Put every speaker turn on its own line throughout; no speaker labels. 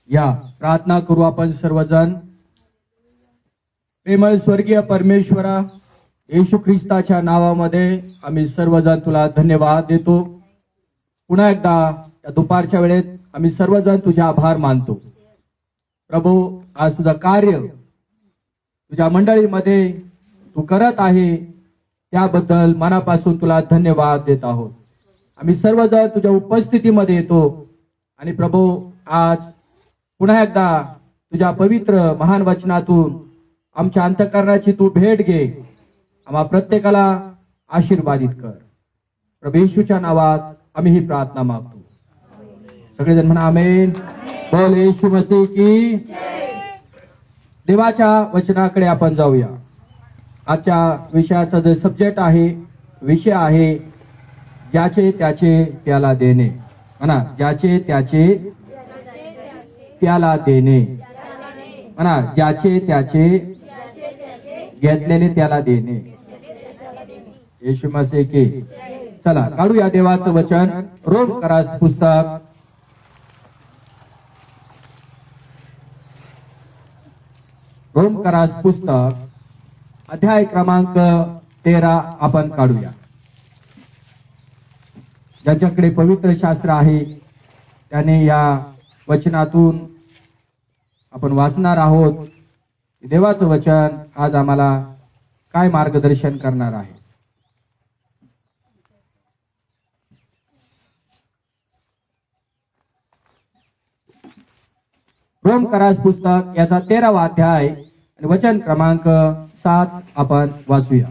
या प्रार्थना करू आपण सर्वजण. प्रेमळ स्वर्गीय परमेश्वरा, येशू ख्रिस्ताच्या नावामध्ये आम्ही सर्वजण तुला धन्यवाद देतो. पुन्हा एकदा या दुपारच्या वेळेत आम्ही सर्वजण तुझे आभार मानतो. प्रभू, आज तुझं कार्य तुझ्या मंडळीमध्ये तू करत आहे त्याबद्दल मनापासून तुला धन्यवाद देत आहोत. आम्ही सर्वजण तुझ्या उपस्थितीमध्ये येतो आणि प्रभू, आज पुन्हा एकदा तुझ्या पवित्र महान वचनातून आमच्या अंतःकरणाची तू भेट घे. आम्हा प्रत्येकाला आशीर्वादित कर. प्रभू येशूच्या नावात आम्ही ही प्रार्थना मागतो. सगळेजण म्हणा आमेन. बोल येशू मसीह की. देवाच्या वचनाकडे आपण जाऊया. आजच्या विषयाचा जो सब्जेक्ट आहे, विषय आहे ज्याचे त्याचे त्याला देणे. म्हणा, ज्याचे त्याचे त्याला देणे. म्हणा, ज्याचे त्याचे घेतलेले त्याला देणे. येशू मसीह की. चला काढूया देवाचं वचन. रोमकरास पुस्तक रोमकरास पुस्तक अध्याय क्रमांक 13 आपण काढूया. ज्याच्याकडे पवित्र शास्त्र आहे त्याने या वचनातून आपण वाचणार आहोत. देवाचं वचन आज आम्हाला काय मार्गदर्शन करणार आहे. रोमकरास पुस्तक याचा 13वा अध्याय आणि वचन क्रमांक 7 आपण वाचूया.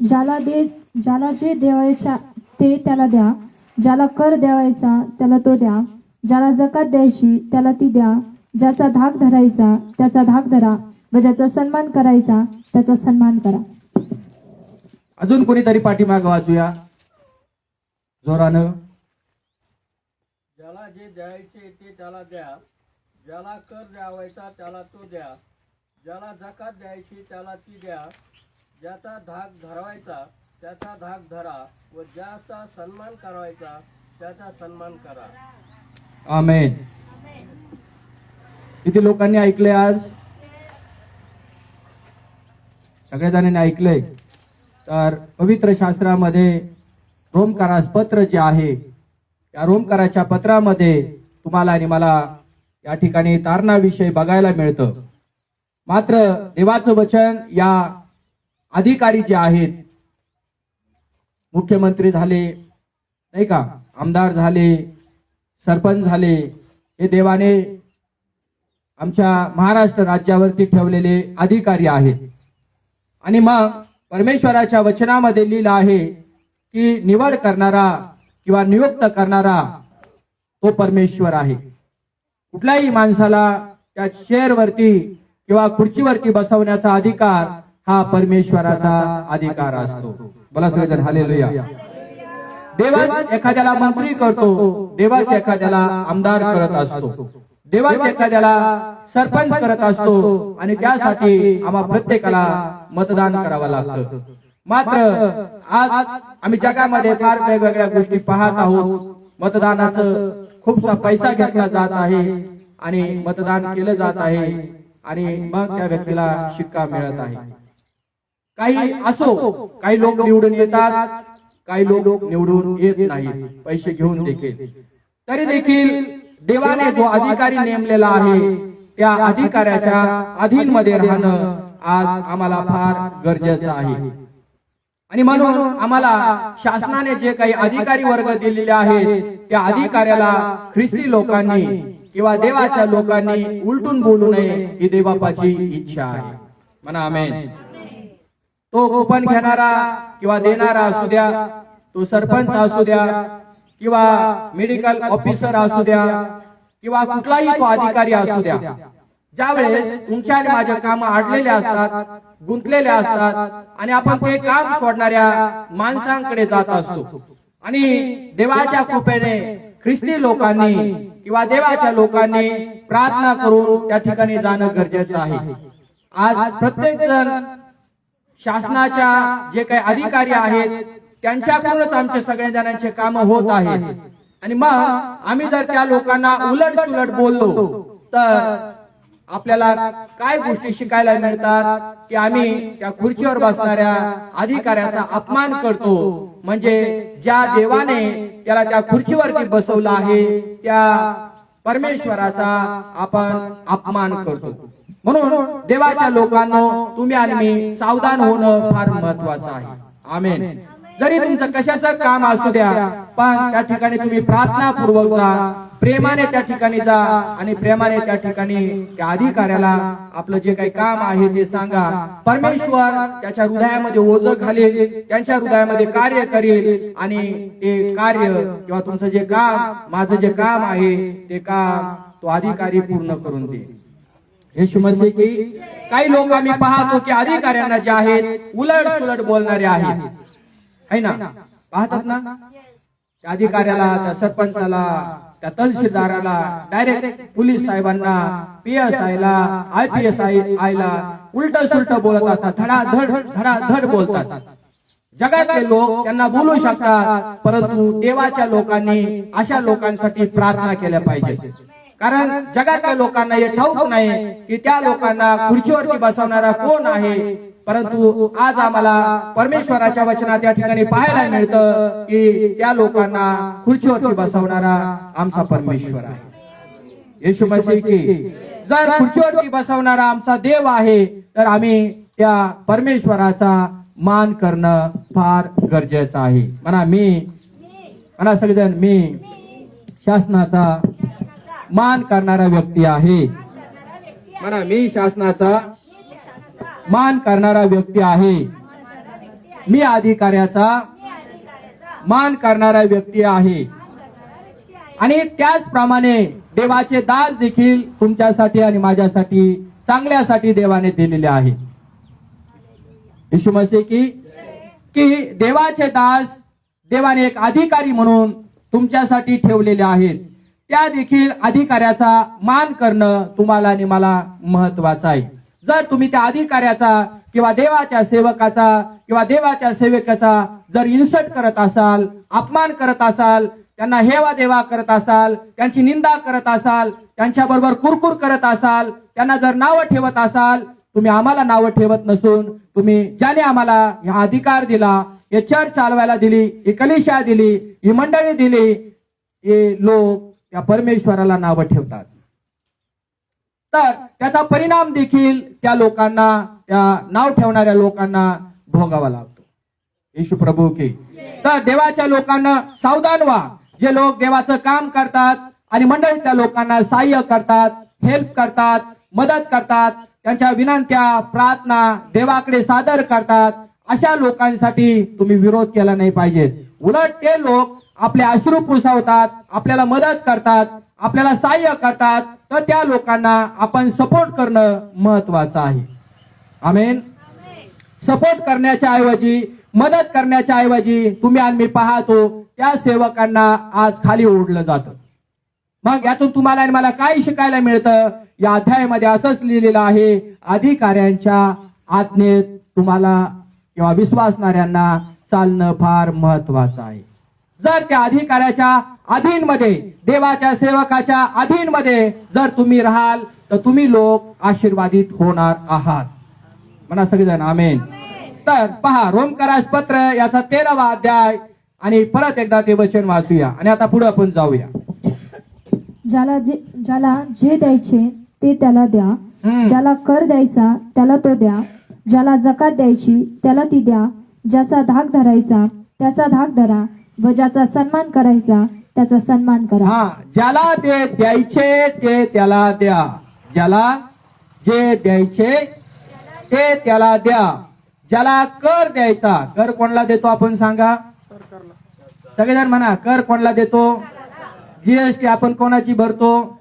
ज्याला जे द्यावयाचे ते त्याला द्या, ज्याला कर द्यावायचा त्याला तो द्या, ज्याला जकात द्यायची त्याला ती द्या, ज्याचा धाक धरायचा त्याचा धाक धरा व ज्याचा सन्मान करायचा त्याचा सन्मान करा.
अजून कोणीतरी पाठीमाग वाचूया जोरानं.
ज्याला जे द्यायचे ते त्याला द्या, ज्याला कर द्यावायचा त्याला तो द्या, ज्याला जकात द्यायची त्याला ती द्या, ज्याचा धाक धरवायचा त्याचा धाक धरा व ज्याचा सन्मान करायचा त्याचा सन्मान करा.
आमेन. किती लोकांनी ऐकले आज? सगळ्या जणांनी ऐकलंय. तर पवित्र शास्त्रामध्ये रोमकारास पत्र जे आहे त्या रोमकाराच्या पत्रामध्ये तुम्हाला आणि मला या ठिकाणी तारणाविषयी बघायला मिळतं. मात्र देवाचं वचन या अधिकारी जे आहेत, मुख्यमंत्री झाले नाही का, आमदार झाले, सरपंच झाले, हे देवाने आमच्या महाराष्ट्र राज्यावरती ठेवलेले अधिकारी आहेत. आणि मग परमेश्वराच्या वचनामध्ये लिहिलं आहे की निवड करणारा किंवा नियुक्त करणारा तो परमेश्वर आहे. कुठल्याही माणसाला त्या चेअरवरती किंवा खुर्चीवरती बसवण्याचा अधिकार हा परमेश्वराचा अधिकार असतो. बोला सगळेजण हालेलुया. देवाच एखाद्याला मंत्री करतो, देवाच एखाद्याला आमदार करत असतो, देवाच एखाद्याला सरपंच करत असतो आणि त्यासाठी आम्हा प्रत्येकाला मतदान करावं लागतं. मात्र आज आम्ही जगामध्ये फार वेगवेगळ्या गोष्टी पाहत आहोत. मतदानाचं खूपसा पैसा घेतला जात आहे आणि मतदान केलं जात आहे आणि मग त्या व्यक्तीला शिक्का मिळत आहे. काही असो, काही लोक निवडून येतात, काही लोक निवडून येत नाहीत, पैसे घेऊन देखील. तरी देखील देवाने जो अधिकारी नेमलेला आहे त्या अधिकाऱ्याच्या अधीनमध्ये राहणं आज आम्हाला फार गरजेचं आहे. आणि म्हणून आम्हाला शासनाने जे काही अधिकारी वर्ग दिलेले आहेत त्या अधिकाऱ्याला ख्रिस्ती लोकांनी किंवा देवाच्या लोकांनी उलटून बोलू नये ही देवबापाची इच्छा आहे. म्हणा आमेन. तो कुपन घेणारा किंवा देणारा असू द्या, तो सरपंच असू द्या किंवा मेडिकल ऑफिसर असू द्या किंवा कुठलाही तो अधिकारी असू द्या, ज्यावेळेस तुमच्या आणि माझे काम अडलेले असतात, गुंतलेले असतात आणि आपण ते काम सोडणाऱ्या माणसांकडे जात असतो आणि देवाच्या कृपेने ख्रिस्ती लोकांनी किंवा देवाच्या लोकांनी प्रार्थना करून त्या ठिकाणी जाणं गरजेचं आहे. आज प्रत्येक जण शासनाच्या जे काही अधिकारी आहेत त्यांच्याकडूनच आमचे सगळ्या जणांचे काम होत आहेत. आणि मग आम्ही जर त्या लोकांना उलट सुलट बोललो तर आपल्याला काय गोष्टी शिकायला मिळतात की आम्ही त्या खुर्चीवर बसणाऱ्या अधिकाऱ्याचा अपमान करतो, म्हणजे ज्या देवाने त्याला त्या खुर्चीवरती बसवलं आहे त्या परमेश्वराचा आपण अपमान करतो. म्हणून देवाच्या लोकांनो, तुम्ही आणि मी सावधान होणं फार महत्वाचं आहे. आमेन. जरी तुमचं कशाचं काम असू द्या, पण त्या ठिकाणी तुम्ही प्रार्थनापूर्वक जा, प्रेमाने त्या ठिकाणी जा आणि प्रेमाने त्या ठिकाणी त्या अधिकाऱ्याला आपलं जे काही काम आहे ते सांगा. परमेश्वर त्याच्या हृदयामध्ये ओझं घालेल, त्यांच्या हृदयामध्ये कार्य करेल आणि ते कार्य किंवा तुमचं जे काम, माझं जे काम आहे ते काम तो अधिकारी पूर्ण करून देईल. येशू मसीह की काही लोक आम्ही पाहतो की अधिकाऱ्यांना जे आहेत उलट सुलट बोलणारे आहेत, है ना, पाहतात ना. त्या अधिकाऱ्याला, त्या सरपंचाला, त्या तहसीलदाराला, डायरेक्ट पोलीस साहेबांना, PSI ला, IPSI ला उलट सुलट बोलत असतात, धडाधड बोलतात. जगातले लोक त्यांना बोलू शकतात, परंतु देवाच्या लोकांनी अशा लोकांसाठी प्रार्थना केल्या पाहिजे. कारण जगातल्या लोकांना हे ठाऊक नाही की त्या लोकांना खुर्चीवरती बसवणारा कोण आहे, परंतु आज आम्हाला परमेश्वराच्या वचनात या ठिकाणी पाहायला मिळतं की त्या लोकांना खुर्चीवरती बसवणारा आमचा परमेश्वर आहे. येशू मसीह की जर खुर्चीवरती बसवणारा आमचा देव आहे तर आम्ही त्या परमेश्वराचा मान करणं फार गरजेचं आहे. म्हणा सगळेजण, मी शासनाचा मान करणारा व्यक्ती आहे. म्हणा, मी शासनाचा मान करणारा व्यक्ती आहे. मी अधिकाऱ्याचा मान करणारा व्यक्ती आहे. आणि त्याचप्रमाणे देवाचे दास देखील तुमच्यासाठी आणि माझ्यासाठी चांगल्यासाठी देवाने दिलेले आहे. येशू मसीह की देवाचे दास देवाने एक अधिकारी म्हणून तुमच्यासाठी ठेवलेले आहेत. त्या देखील अधिकाऱ्याचा मान करणं तुम्हाला आणि मला महत्वाचं आहे. जर तुम्ही त्या अधिकाऱ्याचा किंवा देवाच्या सेवकाचा किंवा देवाच्या सेवकाचा जर इन्सल्ट करत असाल, अपमान करत असाल, त्यांना हेवा देवा करत असाल, त्यांची निंदा करत असाल, त्यांच्याबरोबर कुरकुर करत असाल, त्यांना जर नावं ठेवत असाल, तुम्ही आम्हाला नावं ठेवत नसून तुम्ही ज्याने आम्हाला हा अधिकार दिला, हे चर्च चालवायला दिली, ही कलिशा दिली, ही मंडळी दिली, हे लोक त्या परमेश्वराला नावं ठेवतात. तर त्याचा परिणाम देखील त्या लोकांना, त्या नाव ठेवणाऱ्या लोकांना भोगावा लागतो. येशू प्रभू की. तर देवाच्या लोकांना सावधान व्हा. जे लोक देवाचं काम करतात आणि मंडळी त्या लोकांना सहाय्य करतात, हेल्प करतात, मदत करतात, त्यांच्या विनंत्या, प्रार्थना देवाकडे सादर करतात, अशा लोकांसाठी तुम्ही विरोध केला नाही पाहिजे. उलट ते लोक आपले अश्रू पुसवतात, आपल्याला मदत करतात, आपल्याला सहाय्य करतात, तर त्या लोकांना आपण सपोर्ट करणं महत्वाचं आहे. आमेन. सपोर्ट करण्याच्या ऐवजी, मदत करण्याच्या ऐवजी तुम्ही आणि मी पाहतो त्या सेवकांना आज खाली ओढलं जातं. मग यातून तुम्हाला आणि मला काय शिकायला मिळतं? या अध्यायामध्ये असंच लिहिलेलं आहे, अधिकाऱ्यांच्या आज्ञेत तुम्हाला किंवा विश्वासणाऱ्यांना चालणं फार महत्वाचं आहे. जर त्या अधिकाऱ्याच्या अधीनमध्ये, देवाच्या सेवकाच्या अधीनमध्ये जर तुम्ही राहाल तर तुम्ही लोक आशीर्वादित होणार आहात. म्हणा सगळेजण आमेन. तर पहा, रोमकरास पत्र याचा 13वा अध्याय आणि परत एकदा ते वचन वाचूया आणि आता पुढे आपण जाऊया.
ज्याला जे द्यायचे ते त्याला द्या, ज्याला कर द्यायचा त्याला तो द्या, ज्याला जकात द्यायची त्याला ती द्या, ज्याचा धाक धरायचा त्याचा धाक धरा व ज्याचा सन्मान करायचा त्याचा सन्मान करा.
ज्याला ते द्यायचे ते त्याला द्या, ज्याला जे द्यायचे ते त्याला द्या, ज्याला कर द्यायचा. कर कोणाला देतो आपण सांगा? सगळेजण म्हणा, कर कोणाला देतो? GST आपण कोणाची भरतो?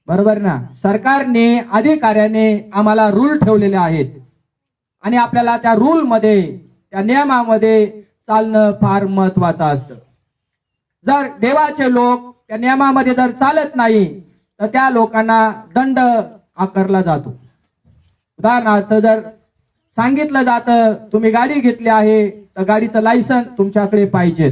बरोबर ना. सरकारने, अधिकाऱ्याने आम्हाला रूल ठेवलेले आहेत आणि आपल्याला त्या रूल मध्ये, त्या नियमामध्ये चालणं फार महत्वाचं असतं. जर देवाचे लोक त्या नियमामध्ये जर चालत नाही तर त्या लोकांना दंड आकारला जातो. उदाहरणार्थ, जर सांगितलं जातं तुम्ही गाडी घेतली आहे तर गाडीचं लायसन तुमच्याकडे पाहिजे.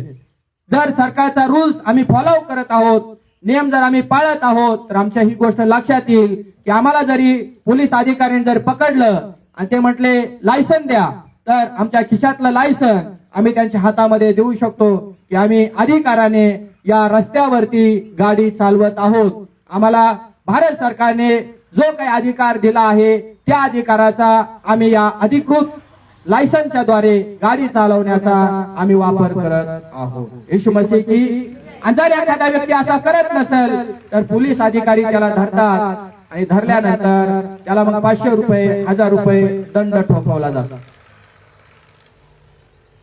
जर सरकारचा रूल्स आम्ही फॉलो करत आहोत, नियम जर आम्ही पाळत आहोत, तर आमच्या ही गोष्ट लक्षात येईल की आम्हाला जरी पोलीस अधिकाऱ्यांनी जर पकडलं आणि ते म्हटले लायसन द्या, तर आमच्या खिशातलं लायसन आम्ही त्यांच्या हातामध्ये देऊ शकतो की आम्ही अधिकाराने या रस्त्यावरती गाडी चालवत आहोत. आम्हाला भारत सरकारने जो काही अधिकार दिला आहे त्या अधिकाराचा आम्ही या अधिकृत लायसनच्या द्वारे गाडी चालवण्याचा आम्ही वापर करत आहोत. येशू मसीह की. आणि जर एखादा व्यक्ती असा करत नसेल तर पोलीस अधिकारी त्याला धरतात आणि धरल्यानंतर त्याला मग 500 रुपये 1000 रुपये दंड ठोठावला जातो.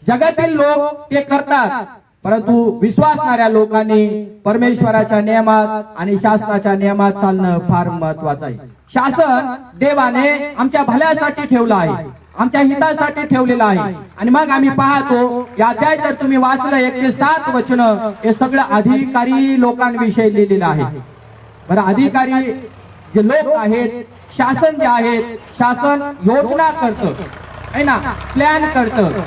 जगातील लोक ते करतात, परंतु विश्वासणाऱ्या लोकांनी परमेश्वराच्या नियमात आणि शासनाच्या नियमात चालणं फार महत्वाचं आहे. शासन देवाने आमच्या भल्यासाठी ठेवलं आहे, आमच्या हितासाठी ठेवलेलं आहे. आणि मग आम्ही पाहतो या अध्याय जर तुम्ही वाचलं 1 ते 7 वचन, हे सगळं अधिकारी लोकांविषयी लिहिलेलं आहे. बरं, अधिकारी जे लोक आहेत, शासन जे आहेत, शासन योजना करतं आहे ना, प्लॅन करतं,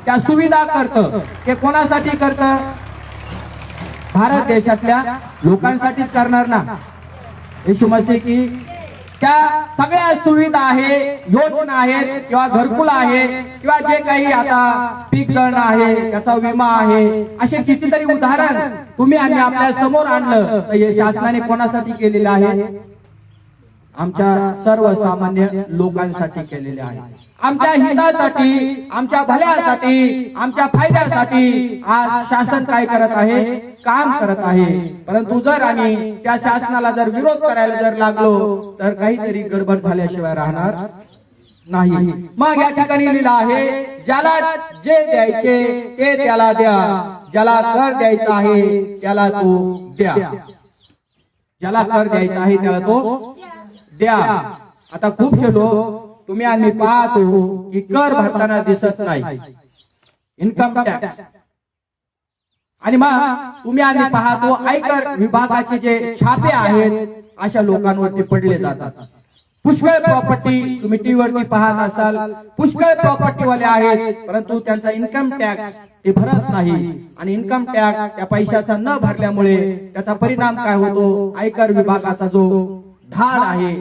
त्या सुविधा करतं. ते कोणासाठी करतं? भारत देशातल्या लोकांसाठीच करणार ना. येशू मसीह की. त्या सगळ्या सुविधा आहे, योजना आहेत, किंवा घरकुल आहे, किंवा जे काही आता पीक गण आहे, त्याचा विमा आहे, असे कितीतरी उदाहरण तुम्ही आणि आपल्या समोर आणलं तर हे शासनाने कोणासाठी केलेले आहे? आमच्या सर्वसामान्य लोकांसाठी केलेले आहे. आमच्या हितासाठी, आमच्या भल्यासाठी, आमच्या फायद्यासाठी आज शासन काय करत आहे? काम करत आहे. परंतु जर आम्ही त्या शासनाला जर विरोध करायला जर लागलो तर काहीतरी गडबड झाल्याशिवाय राहणार नाही. मग या ठिकाणी लिहिलं आहे, ज्याला जे द्यायचे ते त्याला द्या, ज्याला कर द्यायचा आहे त्याला तो द्या. ज्याला कर द्यायचा आहे त्याला तो द्या. आता खूपसे लोक तुम्ही आम्ही पाहतो की कर भरताना दिसत नाही, इन्कम टॅक्स. आणि मग तुम्ही आम्ही पाहतो आयकर विभागाचे जे छापे आहेत अशा लोकांवरती पडले जातात. पुष्कळ प्रॉपर्टी तुम्ही टीव्हीवरती पाहत असाल, पुष्कळ प्रॉपर्टी वाले आहेत, परंतु त्यांचा इन्कम टॅक्स ते भरत नाही. आणि इन्कम टॅक्स त्या पैशाचा न भरल्यामुळे त्याचा परिणाम काय होतो? आयकर विभागाचा जो ढाल आहे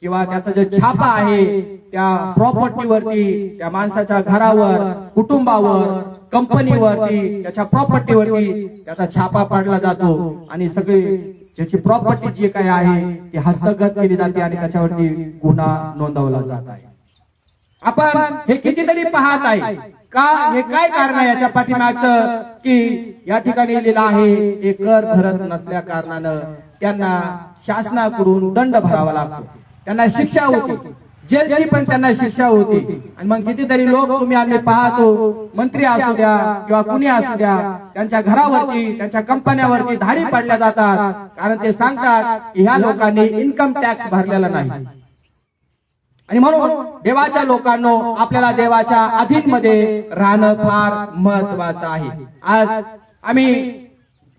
किंवा त्याचा जो छापा आहे त्या प्रॉपर्टीवरती, त्या माणसाच्या घरावर, कुटुंबावर, कंपनीवरती, त्याच्या प्रॉपर्टीवरती त्याचा छापा पाडला जातो आणि सगळी त्याची प्रॉपर्टी जी काही आहे ती हस्तगत केली जाते आणि त्याच्यावरती गुन्हा नोंदवला जात आहे. आपण हे कितीतरी पाहत आहे का? हे काय कारण आहे याच्या पाठीमागचं? की या ठिकाणी लिहिलं आहे ते कर भरत नसल्या कारणानं त्यांना शासनाकडून दंड भरावा लागतो, त्यांना शिक्षा होती, जेलची पण त्यांना शिक्षा होती. आणि मग कितीतरी लोक तुम्ही आम्ही पाहतो, मंत्री असू द्या किंवा कुणी असू द्या, त्यांच्या घरावरती, त्यांच्या कंपन्यावरती धाडी पाडल्या जातात, कारण ते सांगतात की ह्या लोकांनी इन्कम टॅक्स भरलेला नाही. आणि म्हणून देवाच्या लोकांनो, आपल्याला देवाच्या अधीनमध्ये राहणं फार महत्वाचं आहे. आज आम्ही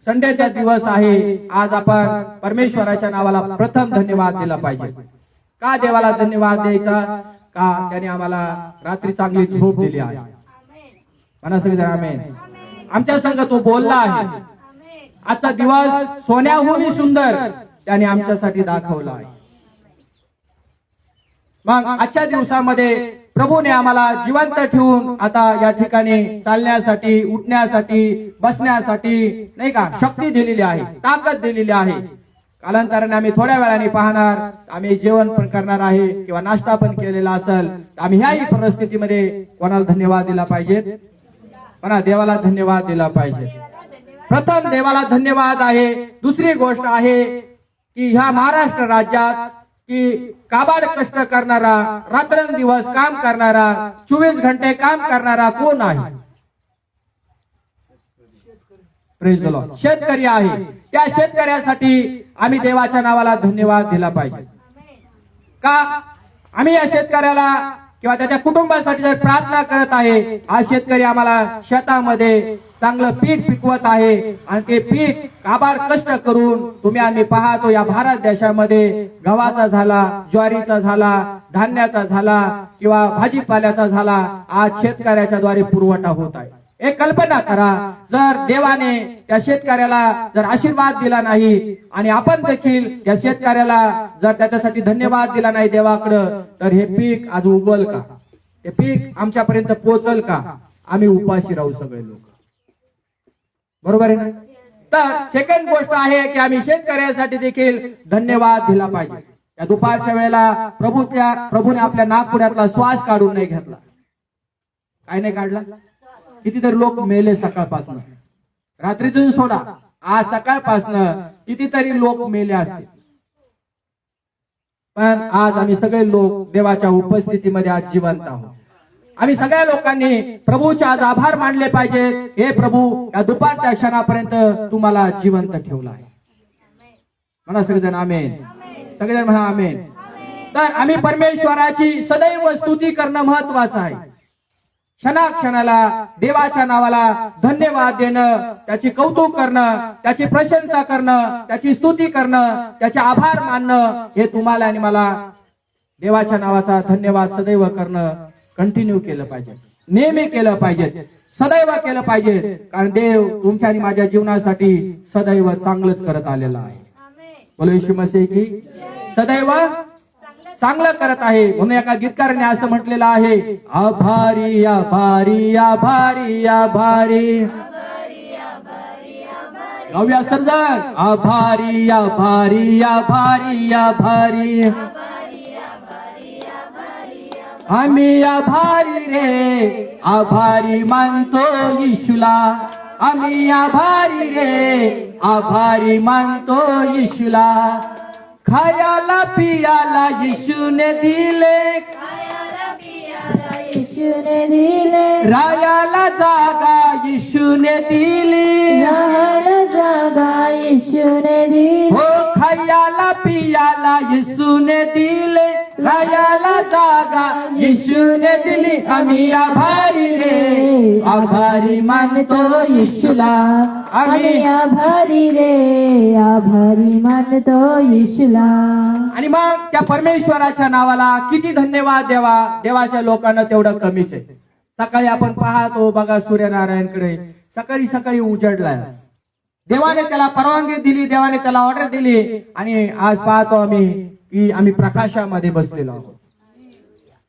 संडेचा दिवस आहे, आज आपण परमेश्वराच्या नावाला प्रथम धन्यवाद दिला पाहिजे. का देवाला धन्यवाद द्यायचा? का त्याने आम्हाला रात्री चांगली झोप दिली आहे. म्हणा सगळे आमेन. आमच्या संग तो बोलला आहे. आजचा दिवस सोन्याहूनही सुंदर त्याने आमच्यासाठी दाखवला आहे. मग आजच्या दिवसामध्ये प्रभूने आम्हाला जिवंत ठेवून आता या ठिकाणी चालण्यासाठी, उठण्यासाठी, बसण्यासाठी नाही का शक्ती दिलेली आहे, ताकद दिलेली आहे. कालांतराने आम्ही थोड्या वेळाने पाहणार, आम्ही जेवण पण करणार आहे किंवा नाश्ता पण केलेला असेल, आम्ही ह्याही परिस्थितीमध्ये कोणाला धन्यवाद दिला पाहिजे? म्हणा, देवाला धन्यवाद दिला पाहिजे. प्रथम देवाला धन्यवाद आहे. दुसरी गोष्ट आहे की ह्या महाराष्ट्र राज्यात की काबाड कष्ट करणारा, रात्रंदिवस काम करणारा, 24 घंटे काम करणारा कोण आहे? Praise the Lord. शेतकरी आहे. त्या शेतकऱ्यासाठी आम्ही देवाच्या नावाला धन्यवाद दिला पाहिजे. का? आम्ही या शेतकऱ्याला किंवा त्याच्या कुटुंबासाठी जर प्रार्थना करत आहे, हा शेतकरी आम्हाला शेतामध्ये चांगलं पीक पिकवत आहे आणि ते पीक काबाड कष्ट करून तुम्ही आम्ही पाहतो या भारत देशामध्ये गव्हाचा झाला, ज्वारीचा झाला, धान्याचा झाला किंवा भाजीपाल्याचा झाला, आज शेतकऱ्याच्या द्वारे पुरवठा होत आहे. एक कल्पना करा, जर देवाने त्या शेतकऱ्याला जर आशीर्वाद दिला नाही आणि आपण देखील त्या शेतकऱ्याला जर त्याच्यासाठी धन्यवाद दिला नाही देवाकडं, तर हे पीक आज उगवल का? हे पीक आमच्यापर्यंत पोहोचल का? आम्ही उपाशी राहू सगळे लोक. बरोबर आहे ना? तर सेकंड गोष्ट आहे की आम्ही शेतकऱ्यासाठी देखील धन्यवाद दिला पाहिजे. या दुपारच्या वेळेला प्रभूने आपल्या नागपुड्यातला श्वास काढून नाही घेतला. काय नाही काढला? कितीतरी लोक मेले सकाळपासून, रात्रीतून सोडा, आज सकाळपासून कितीतरी लोक मेले असतील. पण आज आम्ही सगळे लोक देवाच्या उपस्थितीमध्ये आज जिवंत आहोत. आम्ही सगळ्या लोकांनी प्रभूचे आज आभार मानले पाहिजे. हे प्रभू, या दुपारच्या क्षणापर्यंत तुम्हाला जिवंत ठेवला आहे. म्हणा सगळेजण आमेन. सगळेजण म्हणा आमेन. तर आम्ही परमेश्वराची सदैव स्तुती करणं महत्वाचं आहे. क्षणाक्षणाला देवाच्या नावाला धन्यवाद देणं, त्याची कौतुक करणं, त्याची प्रशंसा करणं, त्याची स्तुती करणं, त्याचे आभार मानणं, हे तुम्हाला आणि मला देवाच्या नावाचा धन्यवाद सदैव करणं कंटिन्यू केलं पाहिजे, नेहमी केलं पाहिजे, सदैव केलं पाहिजे. कारण देव तुमच्या आणि माझ्या जीवनासाठी सदैव चांगलंच करत आलेलं आहे. बोलो येशू मसीह की सदैव चांगलं करत आहे. म्हणून एका गीतकाराने असं म्हटलेलं आहे, आभारी आभारी आभारी आभारी. गाऊया सर्वजण, आभारी आभारी आभारी आभारी. आम्ही आभारी रे, आभारी मानतो येशूला. आम्ही आभारी रे, आभारी मानतो येशूला. खायाला पियाला येशूने दिले,
येशूने दिले,
रायाला जागा येशूने दिली,
राहायला जागा येशूने दिली.
हो खायाला पियाला येशूने दिले, रायाला जागा येशूने दिली. आम्ही आभारी रे, आभारी मानतो येशूला.
आम्ही आभारी रे, आभारी मानतो येशूला.
आणि मग त्या परमेश्वराच्या नावाला किती धन्यवाद द्यावा. देवाच्या लोकांना तेवढं कमीच आहे. सकाळी आपण पाहतो बघा, सूर्यनारायणकडे सकाळी सकाळी उजडलाय. देवाने त्याला परवानगी दिली, देवाने त्याला ऑर्डर दिली, आणि आज पाहतो आम्ही की आम्ही प्रकाशामध्ये बसलेलो आहोत.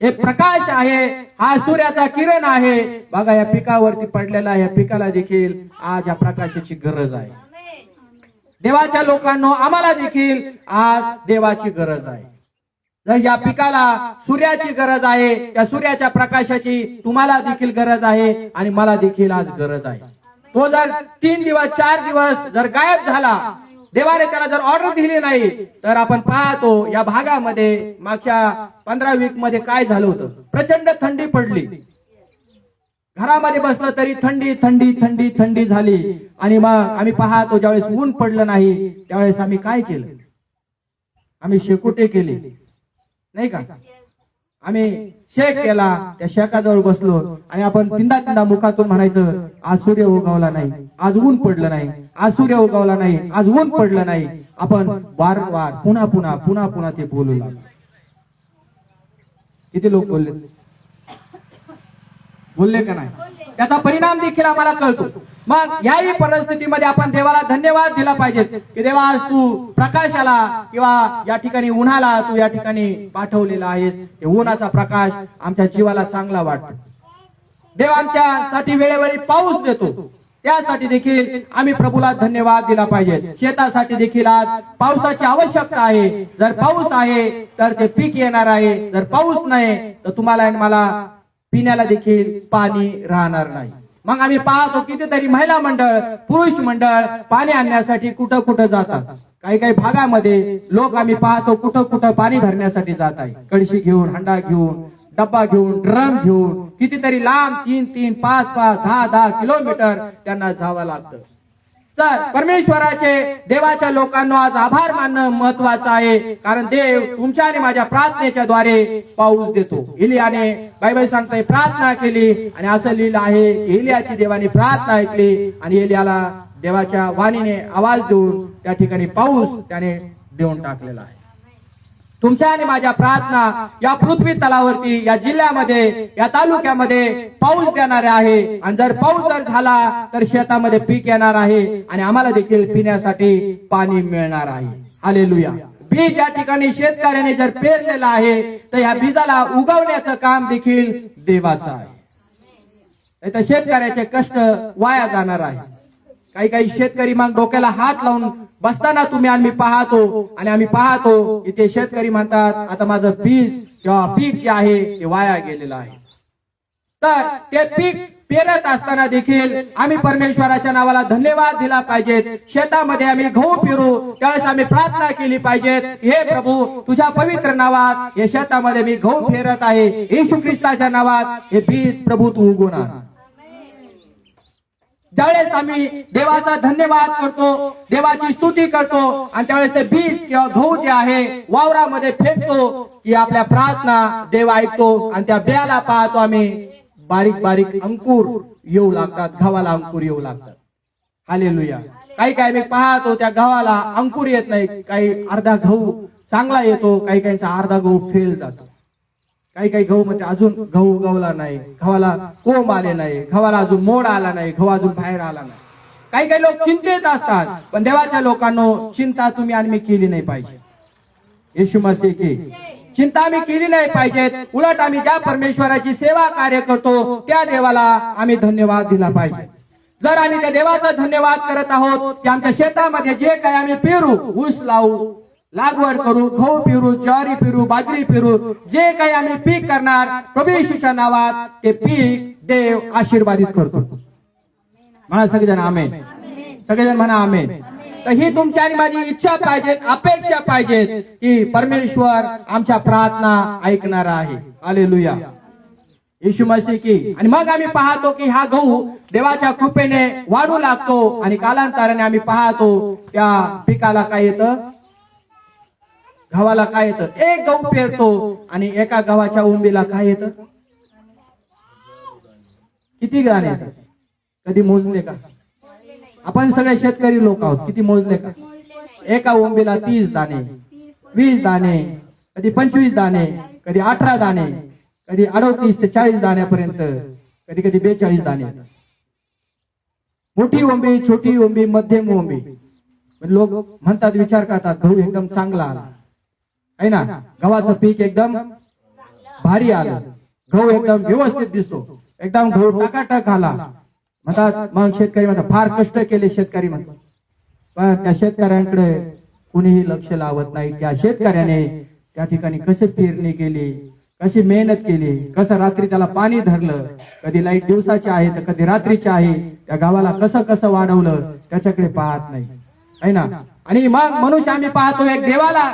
हे प्रकाश आहे, हा सूर्याचा किरण आहे. बघा या पिकावरती पडलेला, या पिकाला देखील आज या प्रकाशाची गरज आहे. देवाच्या लोकांनो, आम्हाला देखील आज देवाची गरज आहे. जर या पिकाला सूर्याची गरज आहे, त्या सूर्याच्या प्रकाशाची तुम्हाला देखील गरज आहे आणि मला देखील आज गरज आहे. तो जर 3 दिवस 4 दिवस जर गायब झाला, देवाने त्याला जर ऑर्डर दिली नाही, तर आपण पाहतो या भागामध्ये मागच्या 15 वीक मध्ये काय झालं होतं. प्रचंड थंडी पडली, घरामध्ये बसलं तरी थंडी थंडी थंडी थंडी झाली. आणि मग आम्ही पाहतो ज्यावेळेस ऊन पडलं नाही, त्यावेळेस आम्ही काय केलं? आम्ही शेकोटे केले, नाही का? आम्ही शेक केला, त्या शेकाजवळ बसलो आणि आपण तीनदा मुखातून म्हणायचं, आज सूर्य उगवला नाही, आज ऊन पडलं नाही, आज सूर्य उगवला नाही, आज ऊन पडलं नाही. आपण वारंवार पुन्हा पुन्हा पुन्हा पुन्हा ते बोलू लागलो. किती लोक बोलले का नाही? त्याचा परिणाम देखील आम्हाला कळतो. मग याही परिस्थितीमध्ये आपण देवाला धन्यवाद दिला पाहिजे की देवा, आज तू प्रकाशाला किंवा या ठिकाणी उन्हाला तू या ठिकाणी पाठवलेला आहेस. उन्हाचा प्रकाश आमच्या जीवाला चांगला वाटतो. देव आमच्यासाठी वेळोवेळी पाऊस देतो, त्यासाठी देखील आम्ही प्रभूला धन्यवाद दिला पाहिजे. शेतासाठी देखील आज पावसाची आवश्यकता आहे. जर पाऊस आहे तर ते पीक येणार आहे, जर पाऊस नाही तर तुम्हाला आणि मला पिण्याला देखील पाणी राहणार नाही. मग आम्ही पाहतो कितीतरी महिला मंडळ, पुरुष मंडळ पाणी आणण्यासाठी कुठं कुठं जातात. काही काही भागामध्ये लोक आम्ही पाहतो कुठं कुठं पाणी भरण्यासाठी जात आहे. कळशी घेऊन, हंडा घेऊन, डब्बा घेऊन, ड्रम घेऊन, कितीतरी लांब 3-3, 5-5, 10-10 किलोमीटर त्यांना जावं लागतं. तर परमेश्वराचे, देवाच्या लोकांना आज आभार मानणं महत्वाचं आहे. कारण देव तुमच्या आणि माझ्या प्रार्थनेच्या द्वारे पाऊस देतो. एलियाने, बायबल सांगताय, प्रार्थना केली आणि असं लिहिलं आहे, एलियाची देवाने प्रार्थना ऐकली आणि एलियाला देवाच्या वाणीने आवाज देऊन त्या ठिकाणी पाऊस त्याने देऊन टाकलेला आहे. तुमच्या आणि माझ्या प्रार्थना या पृथ्वी तलावरती, या जिल्ह्यामध्ये, या तालुक्यामध्ये पाऊस देणारे आहे. आणि जर पाऊस जर झाला तर शेतामध्ये पीक येणार आहे आणि आम्हाला देखील पिण्यासाठी पाणी मिळणार आहे. हालेलुया. बीज या ठिकाणी शेतकऱ्याने जर पेरलेलं आहे तर या बीजाला उगवण्याचं काम देखील देवाचं आहे. नाही तर शेतकऱ्याचे कष्ट वाया जाणार आहे. काही काही शेतकरी मग डोक्याला हात लावून बसताना तुम्ही आम्ही पाहतो की ते शेतकरी म्हणतात आता माझं बीज किंवा पीक जे आहे ते वाया गेलेलं आहे. तर ते पीक पेरत असताना देखील आम्ही परमेश्वराच्या नावाला धन्यवाद दिला पाहिजेत. शेतामध्ये आम्ही गहू पेरू त्यावेळेस आम्ही प्रार्थना केली पाहिजेत, हे प्रभू तुझ्या पवित्र नावात हे शेतामध्ये मी गहू पेरत आहे, येशू ख्रिस्ताच्या नावात हे बीज प्रभू तू उगवून आण. ज्यावेळेस आम्ही देवाचा धन्यवाद करतो, देवाची स्तुती करतो आणि त्यावेळेस ते बीज किंवा गहू जे आहे वावरामध्ये फेकतो की आपल्या प्रार्थना देव ऐकतो आणि त्या बियाला पाहतो आम्ही बारीक बारीक अंकुर येऊ लागतात, गव्हाला अंकुर येऊ लागतात. हालेलुया. काही मी पाहतो त्या गव्हाला अंकुर येत नाही, काही अर्धा गहू चांगला येतो, काही अर्धा गहू फेल जातो. काही गहू मध्ये अजून गहू उगवला नाही, गव्हाला कोंब आले नाही, गव्हाला अजून मोड आला नाही, गहू अजून बाहेर आला नाही. काही लोक चिंतेत असतात, पण देवाच्या लोकांनो चिंता तुम्ही आणि मी केली नाही पाहिजे. येशू मसीह की चिंता आम्ही केली नाही पाहिजेत. उलट आम्ही ज्या परमेश्वराची सेवा कार्य करतो त्या देवाला आम्ही धन्यवाद दिला पाहिजे. जर आम्ही त्या देवाचा धन्यवाद करत आहोत की आमच्या शेतामध्ये जे काही आम्ही पेरू, ऊस लावू, लागवड करू, गहू पेरू, ज्वारी पेरू, बाजरी पेरू, जे काही आम्ही पीक करणार प्रभू येशूच्या नावात ते पीक देव आशीर्वादित करतो. म्हणा सगळेजण आमेन. सगळेजण म्हणा आमेन. तर ही तुमची आणि माझी इच्छा पाहिजे, अपेक्षा पाहिजेत की परमेश्वर आमच्या प्रार्थना ऐकणार आहे. हालेलुया. येशू मसीह की. आणि मग आम्ही पाहतो की हा गहू देवाच्या कृपेने वाढू लागतो आणि कालांतराने आम्ही पाहतो त्या पिकाला काय येतं, गव्हाला काय येतं, एक गहू पेरतो आणि एका गव्हाच्या उंबीला काय येतं, किती दाणे येतात? कधी मोजले का? आपण सगळे शेतकरी लोक आहोत, किती मोजले का? एका उंबीला 30 दाणे, 20 दाणे, कधी 25 दाणे, कधी 18 दाणे, कधी 38 ते 40 दाण्यापर्यंत, कधी कधी 42 दाणे. मोठी उंबी, छोटी उंबी, मध्यम उंबी. लोक म्हणतात, विचार करतात गहू एकदम चांगला आला आहे ना, गव्हाचं पीक एकदम भारी आलं, गहू एकदम व्यवस्थित दिसतो, एकदम गहू टाकाटक आला म्हणतात. मग शेतकरी म्हणतात फार कष्ट केले शेतकरी म्हणतात. पण त्या शेतकऱ्यांकडे कुणीही लक्ष लावत नाही. त्या शेतकऱ्याने त्या ठिकाणी कशी पेरणी केली, कशी मेहनत केली, कसं रात्री त्याला पाणी धरलं, कधी लाईट दिवसाची आहे तर कधी रात्रीची आहे, त्या गावाला कसं कसं वाढवलं त्याच्याकडे पाहत नाही आहे ना. आणि मग मनुष्य आम्ही पाहतो एक देवाला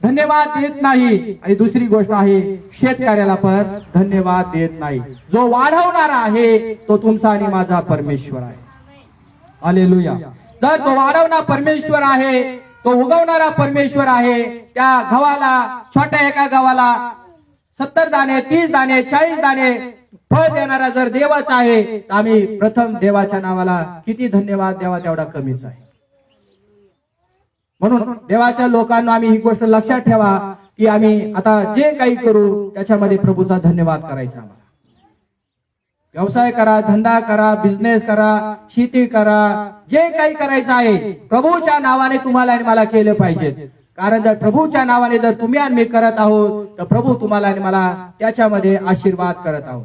धन्यवाद देत नाही आणि दुसरी गोष्ट आहे शेतकऱ्याला पण धन्यवाद देत नाही. जो वाढवणारा आहे तो तुमचा आणि माझा परमेश्वर आहे. हालेलुया. जर तो वाढवणारा परमेश्वर आहे, तो उगवणारा परमेश्वर आहे, त्या गव्हाला, छोट्या एका गव्हाला 70 दाणे, 30 दाणे, 40 दाणे फळ देणारा जर देवच आहे तर आम्ही प्रथम देवाच्या नावाला किती धन्यवाद द्यावा तेवढा कमीच आहे. म्हणून देवाच्या लोकांना आम्ही ही गोष्ट लक्षात ठेवा की आम्ही आता जे काही करू त्याच्यामध्ये प्रभूचा धन्यवाद करायचा. आम्हाला व्यवसाय करा, धंदा करा, बिझनेस करा, शेती करा, जे काही करायचं आहे प्रभूच्या नावाने तुम्हाला आणि मला केलं पाहिजे. कारण जर प्रभूच्या नावाने जर तुम्ही आणि मी करत आहोत तर प्रभू तुम्हाला आणि मला त्याच्यामध्ये आशीर्वाद करत आहोत.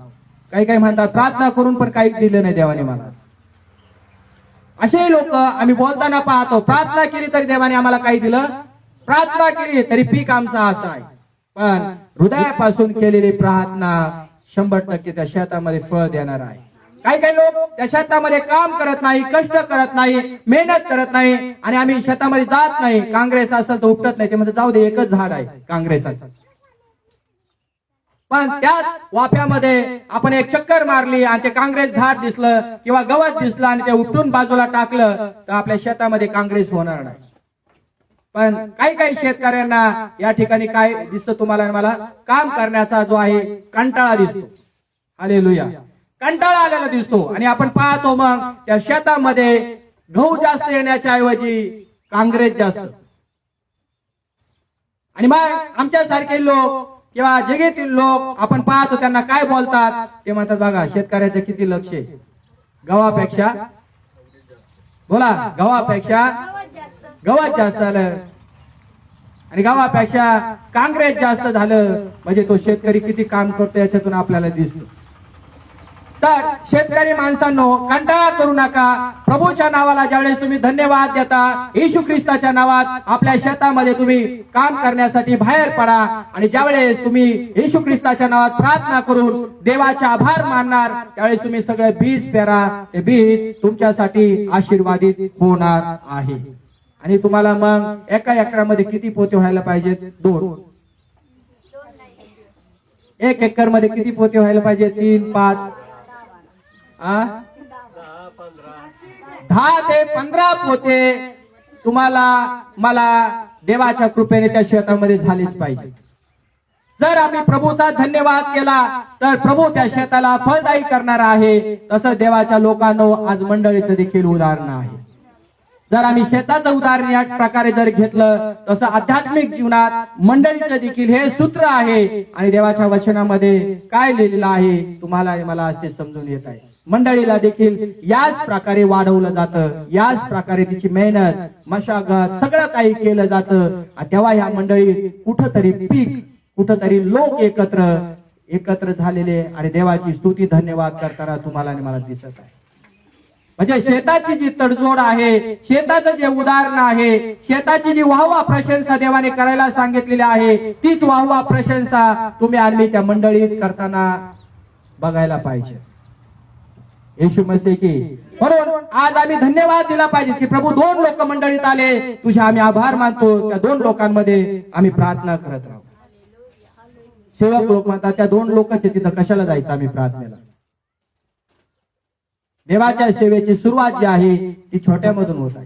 काही म्हणतात प्रार्थना करून पण काही दिलं नाही देवाने मला. असे लोक आम्ही बोलताना पाहतो, प्रार्थना केली तरी देवाने आम्हाला काही दिलं, प्रार्थना केली तरी पीक आमचं असं आहे. पण हृदयापासून केलेली प्रार्थना 100% त्या शेतामध्ये फळ देणार आहे. काही लोक त्या शेतामध्ये काम करत नाही, कष्ट करत नाही, मेहनत करत नाही आणि आम्ही शेतामध्ये जात नाही. काँग्रेस असेल तर उपटत नाही, ते म्हणजे जाऊ दे एकच झाड आहे काँग्रेसाचं. पण त्याच वाफ्यामध्ये आपण एक चक्कर मारली आणि ते काँग्रेस झाड दिसलं किंवा गवत दिसलं आणि ते उपटून बाजूला टाकलं तर आपल्या शेतामध्ये काँग्रेस होणार नाही. पण काही शेतकऱ्यांना या ठिकाणी काय दिसतं तुम्हाला आणि मला, काम करण्याचा जो आहे कंटाळा दिसतो. हालेलुया. कंटाळा आलेला दिसतो आणि आपण पाहतो मग त्या शेतामध्ये गहू जास्त येण्याच्या ऐवजी काँग्रेस जास्त. आणि मग आमच्यासारखे लोक किंवा जगातील लोक आपण पाहतो त्यांना काय बोलतात ते म्हणतात बघा शेतकऱ्याचं किती लक्ष आहे, गव्हापेक्षा बोला गव्हापेक्षा गव्हात जास्त झालं आणि गव्हापेक्षा काँग्रेस जास्त झालं म्हणजे तो शेतकरी किती काम करतो याच्यातून आपल्याला दिसतो. तर शेतकरी माणसांनो कंटाळा करू नका. प्रभूच्या नावाला ज्यावेळेस तुम्ही धन्यवाद देता, येशू ख्रिस्ताच्या नावात आपल्या शेतामध्ये तुम्ही काम करण्यासाठी बाहेर पडा आणि ज्यावेळेस तुम्ही येशू ख्रिस्ताच्या नावात प्रार्थना करून देवाचे आभार मानणार त्यावेळेस तुम्ही सगळे बीज पेरा, ते बीज तुमच्यासाठी आशीर्वादित होणार आहे. आणि तुम्हाला मग एका एकरामध्ये किती पोते व्हायला पाहिजेत? 2. 1 एकर मध्ये किती पोते व्हायला पाहिजे? 3, 5, 10 ते 15 पोते तुम्हाला मला देवाच्या कृपेने त्या शेतामध्ये झालीच पाहिजे. जर आम्ही प्रभूचा धन्यवाद केला तर प्रभू त्या शेताला फळदायी करणार आहे. तसं देवाच्या लोकांनो आज मंडळीचं देखील उदाहरण आहे. जर आम्ही शेताचं उदाहरण या प्रकारे जर घेतलं तसं आध्यात्मिक जीवनात मंडळीचं देखील हे सूत्र आहे. आणि देवाच्या वचनामध्ये काय लिहिलेलं आहे तुम्हाला आणि मला आज ते समजून येत आहे. मंडळीला देखील याच प्रकारे वाढवलं जातं, याच प्रकारे तिची मेहनत मशागत सगळं काही केलं जातं. तेव्हा या मंडळी कुठंतरी पीक, कुठंतरी लोक एकत्र झालेले आणि देवाची स्तुती धन्यवाद करताना तुम्हाला आणि मला दिसत आहे. म्हणजे शेताची जी तडजोड आहे, शेताचं जे उदाहरण आहे, शेताची जी वाहवा प्रशंसा देवाने करायला सांगितलेली आहे, तीच वाहवा प्रशंसा तुम्ही आणि त्या मंडळीत करताना बघायला पाहिजे. येशू मसीह की म्हणून आज आम्ही धन्यवाद दिला पाहिजे की प्रभू 2 लोक मंडळीत आले, तुझे आम्ही आभार मानतो. त्या 2 लोकांमध्ये आम्ही प्रार्थना करत राहू. सेवक लोक म्हणतात त्या 2 लोकांचे तिथं कशाला जायचं आम्ही प्रार्थनेला? देवाच्या सेवेची सुरुवात जी आहे ती छोट्यामधून होत आहे.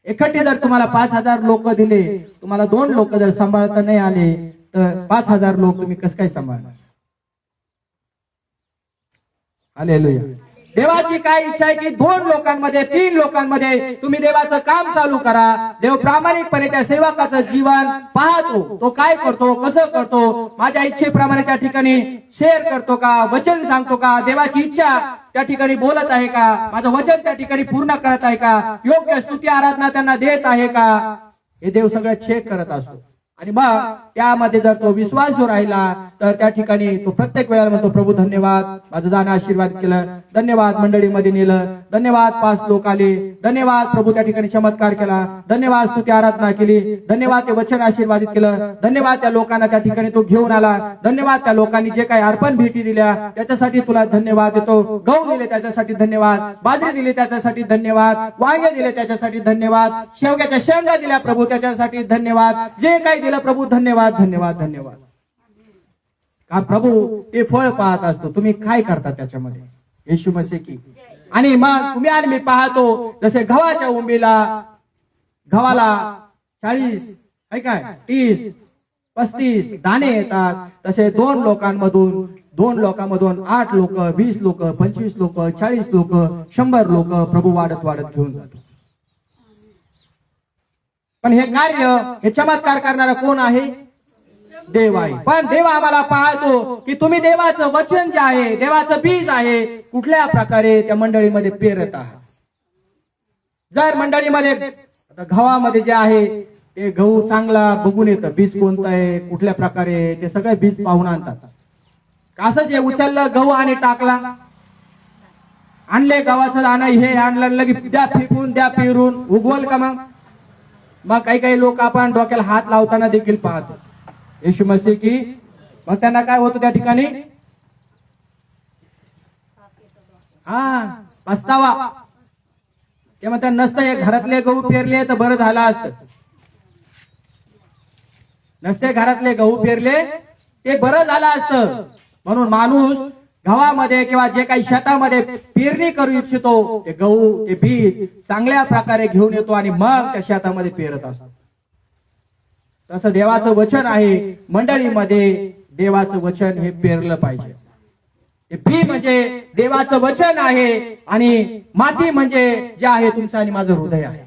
एकटी जर तुम्हाला 5,000 लोक दिले, तुम्हाला 2 लोक जर सांभाळता नाही आले तर 5,000 लोक तुम्ही कसं काय सांभाळणार? हालेलुया. देवाची काय इच्छा आहे की 2 लोकांमध्ये 3 लोकांमध्ये तुम्ही देवाचं काम चालू करा. देव प्रामाणिकपणे त्या सेवकाचं जीवन पाहतो, तो काय करतो, कसं करतो, माझ्या इच्छेप्रमाणे त्या ठिकाणी शेअर करतो का, वचन सांगतो का, देवाची इच्छा त्या ठिकाणी बोलत आहे का, माझं वचन त्या ठिकाणी पूर्ण करत आहे का, योग्य स्तुती आराधना त्यांना देत आहे का, हे देव सगळं चेक करत असतो. आणि मग त्यामध्ये जर तो विश्वासू राहिला तर त्या ठिकाणी तो प्रत्येक वेळेला म्हणतो प्रभू धन्यवाद, माझं जाणं आशीर्वाद केलं, धन्यवाद मंडळीमध्ये नेलं, धन्यवाद 5 लोक आले, धन्यवाद प्रभू त्या ठिकाणी चमत्कार केला, धन्यवाद स्तुती आराधना केली, धन्यवाद ते वचन आशीर्वादित केलं, धन्यवाद त्या लोकांना त्या ठिकाणी तो घेऊन आला, धन्यवाद त्या लोकांनी जे काही अर्पण भेटी दिल्या त्याच्यासाठी तुला धन्यवाद देतो, गहू दिले त्याच्यासाठी धन्यवाद, बाजरी दिली त्याच्यासाठी धन्यवाद, वांगे दिले त्याच्यासाठी धन्यवाद, शेवग्याच्या शेंगा दिल्या प्रभू त्याच्यासाठी धन्यवाद, जे काही दिलं प्रभू धन्यवाद धन्यवाद धन्यवाद. का प्रभू ते फळ पाहत असतो, तुम्ही काय करता त्याच्यामध्ये. येशू मसीह की. आणि मग तुम्ही आणि मी पाहतो जसे गव्हाच्या उंबीला गव्हाला 40 काय 30 35 दाणे येतात, तसे 2 लोकांमधून 8 लोक, 20 लोक, 25 लोक, 40 लोक, 100 लोक प्रभू वाढत वाढत घेऊन जातो. पण हे कार्य, हे चमत्कार करणारा कोण आहे? देव आहे. पण देव आम्हाला पाहतो की तुम्ही देवाचं वचन जे आहे, देवाचं बीज आहे, कुठल्या प्रकारे त्या मंडळीमध्ये पेरत आहात. जर मंडळीमध्ये आता गव्हामध्ये जे आहे ते गहू चांगला बघून येतं, बीज कोणतं आहे, कुठल्या प्रकारे, ते सगळे बीज पाहून आणतात. असं जे उचललं गहू आणि टाकला, आणले गव्हाचं दाणं, हे आणलं लगेच द्या फेकून, द्या पेरून, उगवल का? मग काही लोक आपण डोक्याला हात लावताना देखील पाहतो. येशू मसीह की. मग त्यांना काय होतं त्या ठिकाणी? पस्तावा. ते म्हणतात नसतं हे घरातले गहू पेरले तर बरं झालं असतं, नसते घरातले गहू पेरले ते बरं झालं असतं. म्हणून माणूस गव्हामध्ये किंवा जे काही शेतामध्ये पेरणी करू इच्छितो ते गहू, ते बीज चांगल्या प्रकारे घेऊन येतो आणि मग त्या शेतामध्ये पेरत असतो. तसं देवाचं वचन आहे, मंडळीमध्ये देवाचं वचन हे पेरलं पाहिजे. हे बी म्हणजे देवाचं वचन आहे आणि माती म्हणजे जे आहे तुमचं आणि माझं हृदय आहे.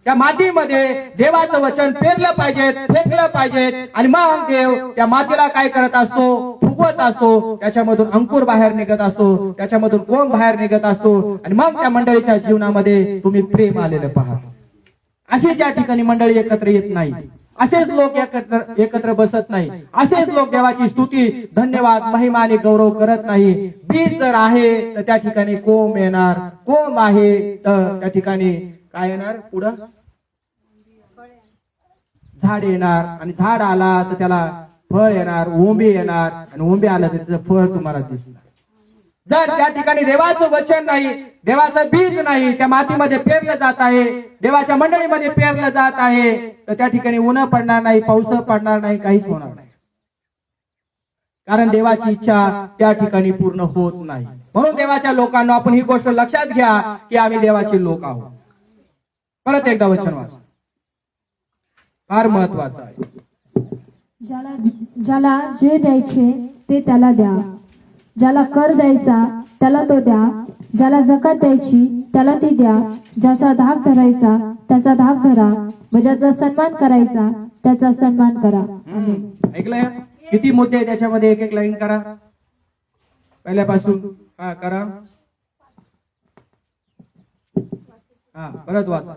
त्या मातीमध्ये देवाचं वचन पेरलं पाहिजे, फेकलं पाहिजे, आणि मग देव त्या मातीला काय करत असतो, फुगवत असतो, त्याच्यामधून अंकुर बाहेर निघत असतो, त्याच्यामधून कोंब बाहेर निघत असतो, आणि मग त्या मंडळीच्या जीवनामध्ये तुम्ही प्रेम आलेलं पहा. असे ज्या ठिकाणी मंडळी एकत्र येत नाही, असेच लोक एकत्र बसत नाही, असेच लोक देवाची स्तुती, धन्यवाद, महिमा आणि गौरव करत नाही. बीज जर आहे तर त्या ठिकाणी कोंब येणार, कोंब आहे तर त्या ठिकाणी काय येणार, पुढं झाड येणार, आणि झाड आला तर त्याला फळ येणार, ओंबी येणार, आणि ओंबी आलं तर त्याचं फळ तुम्हाला दिसणार. जर त्या ठिकाणी देवाचं वचन नाही, देवाचं बीज नाही, त्या मातीमध्ये पेरलं जात आहे, देवाच्या मंडळीमध्ये पेरलं जात आहे, तर त्या ठिकाणी ऊन पडणार नाही, पाऊस पडणार नाही, काहीच होणार नाही. कारण देवाची इच्छा त्या ठिकाणी पूर्ण होत नाही. म्हणून देवाच्या लोकांना आपण ही गोष्ट लक्षात घ्या की आम्ही देवाचे लोक आहोत. परत एकदा वचन वाचा, फार महत्वाचं आहे.
ज्याला जे द्यायचे ते त्याला द्या, ज्याला कर द्यायचा त्याला तो द्या, ज्याला जकात द्यायची त्याला ती द्या, ज्याचा धाक धरायचा त्याचा धाक धरा, व ज्याचा सन्मान करायचा त्याचा सन्मान करा. आमेन.
ऐकलंय? किती मुद्दे आहे त्याच्यामध्ये, एक एक लाईन करा पहिल्यापासून. हा करा, हा परत वाचा.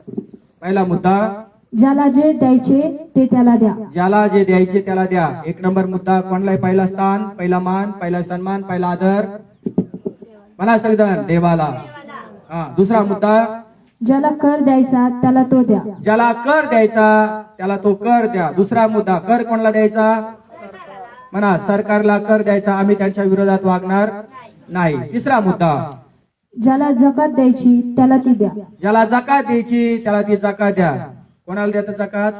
पहिला मुद्दा,
ज्याला जे द्यायचे ते त्याला द्या.
ज्याला जे द्यायचे त्याला द्या. एक नंबर मुद्दा कोणला आहे? पहिला स्थान, पहिला मान, पहिला सन्मान, पहिला आदर, मला सगळं देवाला. हा दुसरा मुद्दा,
ज्याला कर द्यायचा त्याला तो द्या.
ज्याला कर द्यायचा त्याला तो कर द्या. दुसरा मुद्दा, कर कोणाला द्यायचा? म्हणा, सरकारला कर द्यायचा, आम्ही त्यांच्या विरोधात वागणार नाही. तिसरा मुद्दा,
ज्याला जकात द्यायची त्याला ती द्या.
ज्याला जकात द्यायची त्याला ती जकात द्या. कोणाला द्यायचं जकात?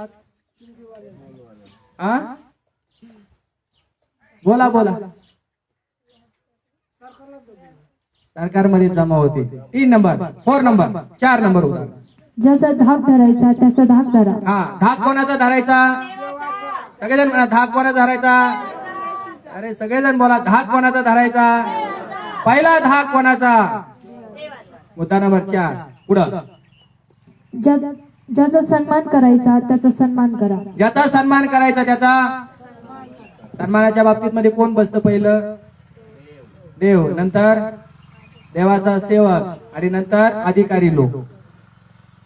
हा बोला बोला. सरकारमध्ये जमा होते. 3 नंबर, 4 नंबर, 4 नंबर होता.
ज्याचा धाक धरायचा त्याचा धाक धरा.
हा, धाक कोणाचा धरायचा? सगळेजण म्हणा, धाक कोणाचा धरायचा? अरे सगळेजण बोला, धाक कोणाचा धरायचा? पहिला धाक कोणाचा? मुद्दा नंबर 4 पुढं.
ज्याचा सन्मान करायचा त्याचा सन्मान करा.
ज्याचा सन्मान करायचा त्याचा. सन्मानाच्या बाबतीत मध्ये कोण बसतं? पहिलं देव, नंतर देवाचा सेवक, आणि नंतर अधिकारी लोक.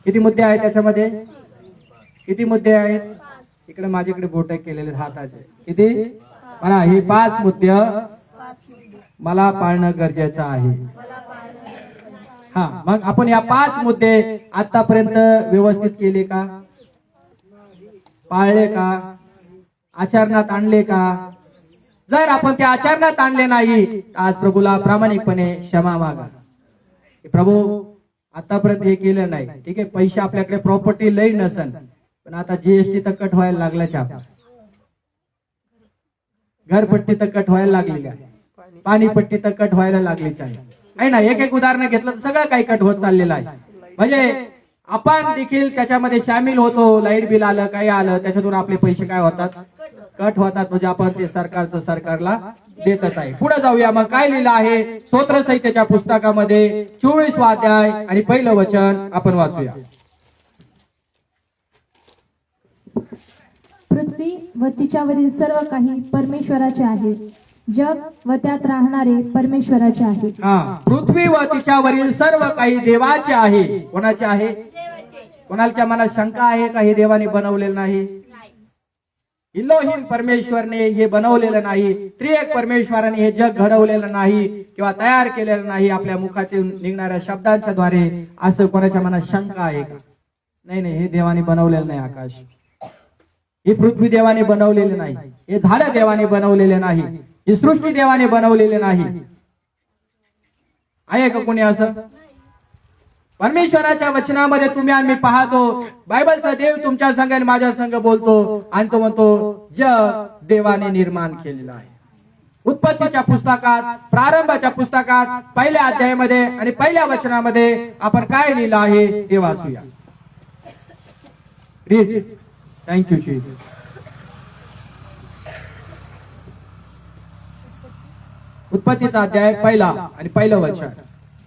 किती मुद्दे आहेत त्याच्यामध्ये? किती मुद्दे आहेत? इकडे माझ्याकडे बोट केलेले हाताचे. किती? म्हणा, हे 5 मुद्दे मला पाळणं गरजेचं आहे. हा, मग आपण या 5 मुद्दे आतापर्यंत व्यवस्थित केले का? पाळले का? आचरणात आणले का? जर आपण ते आचरणात आणले नाही, आज प्रभूला प्रामाणिकपणे क्षमा मागा. प्रभू, आतापर्यंत हे केलं नाही, ठीक आहे, पैसे आपल्याकडे प्रॉपर्टी लई नसन, पण आता जीएसटी तर कट व्हायला लागल्याच आहे, घरपट्टी तर कट व्हायला लागलेली आहे, पाणीपट्टी तर कट व्हायला लागलीच आहे ना. एक एक उदाहरण घेतलं तर सगळं काही कट होत चाललेलं आहे. म्हणजे आपण देखील त्याच्यामध्ये सामील होतो. लाईट बिल आलं, काही आलं, त्याच्यातून आपले पैसे काय होतात? कट होतात. म्हणजे आपण ते सरकारला देतच आहे. पुढे जाऊया. मग काय लिहिलं आहे स्तोत्र संहितेच्या पुस्तकामध्ये 24वा अध्याय आणि पहिलं वचन आपण वाचूया.
पृथ्वी व तिच्यावरील सर्व काही परमेश्वराचे आहे, जग व त्यात राहणारे परमेश्वराचे आहे.
हा, पृथ्वी व तिच्यावरील सर्व काही देवाचे आहे. कोणाचे आहे? कोणाच्या मनात शंका आहे का हे देवाने बनवलेलं नाही? इलोहीम परमेश्वरने हे बनवलेलं नाही. त्रिएक परमेश्वराने हे जग घडवलेलं नाही किंवा तयार केलेलं नाही आपल्या मुखातून निघणाऱ्या शब्दांच्या द्वारे. असं कोणाच्या मनात शंका आहे का? नाही नाही, हे देवाने बनवलेलं नाही. आकाश, ही पृथ्वी देवाने बनवलेली नाही, हे झाडं देवाने बनवलेले नाही, ही सृष्टी देवाने बनवलेली नाही. आहे का कोणी असं? परमेश्वराच्या वचनामध्ये तुम्ही आणि मी पाहतो, बायबलचा देव तुमच्या संग आणि माझ्या संग बोलतो आणि तो म्हणतो जग देवाने निर्माण केलेलं आहे. उत्पत्तीच्या पुस्तकात, प्रारंभाच्या पुस्तकात, पहिल्या अध्यायामध्ये आणि पहिल्या वचनामध्ये आपण काय लिहिलं आहे ते वाचूया. रीड. Thank you Jesus. उत्पत्तीचा अध्याय पहिला आणि पहिलं वचन.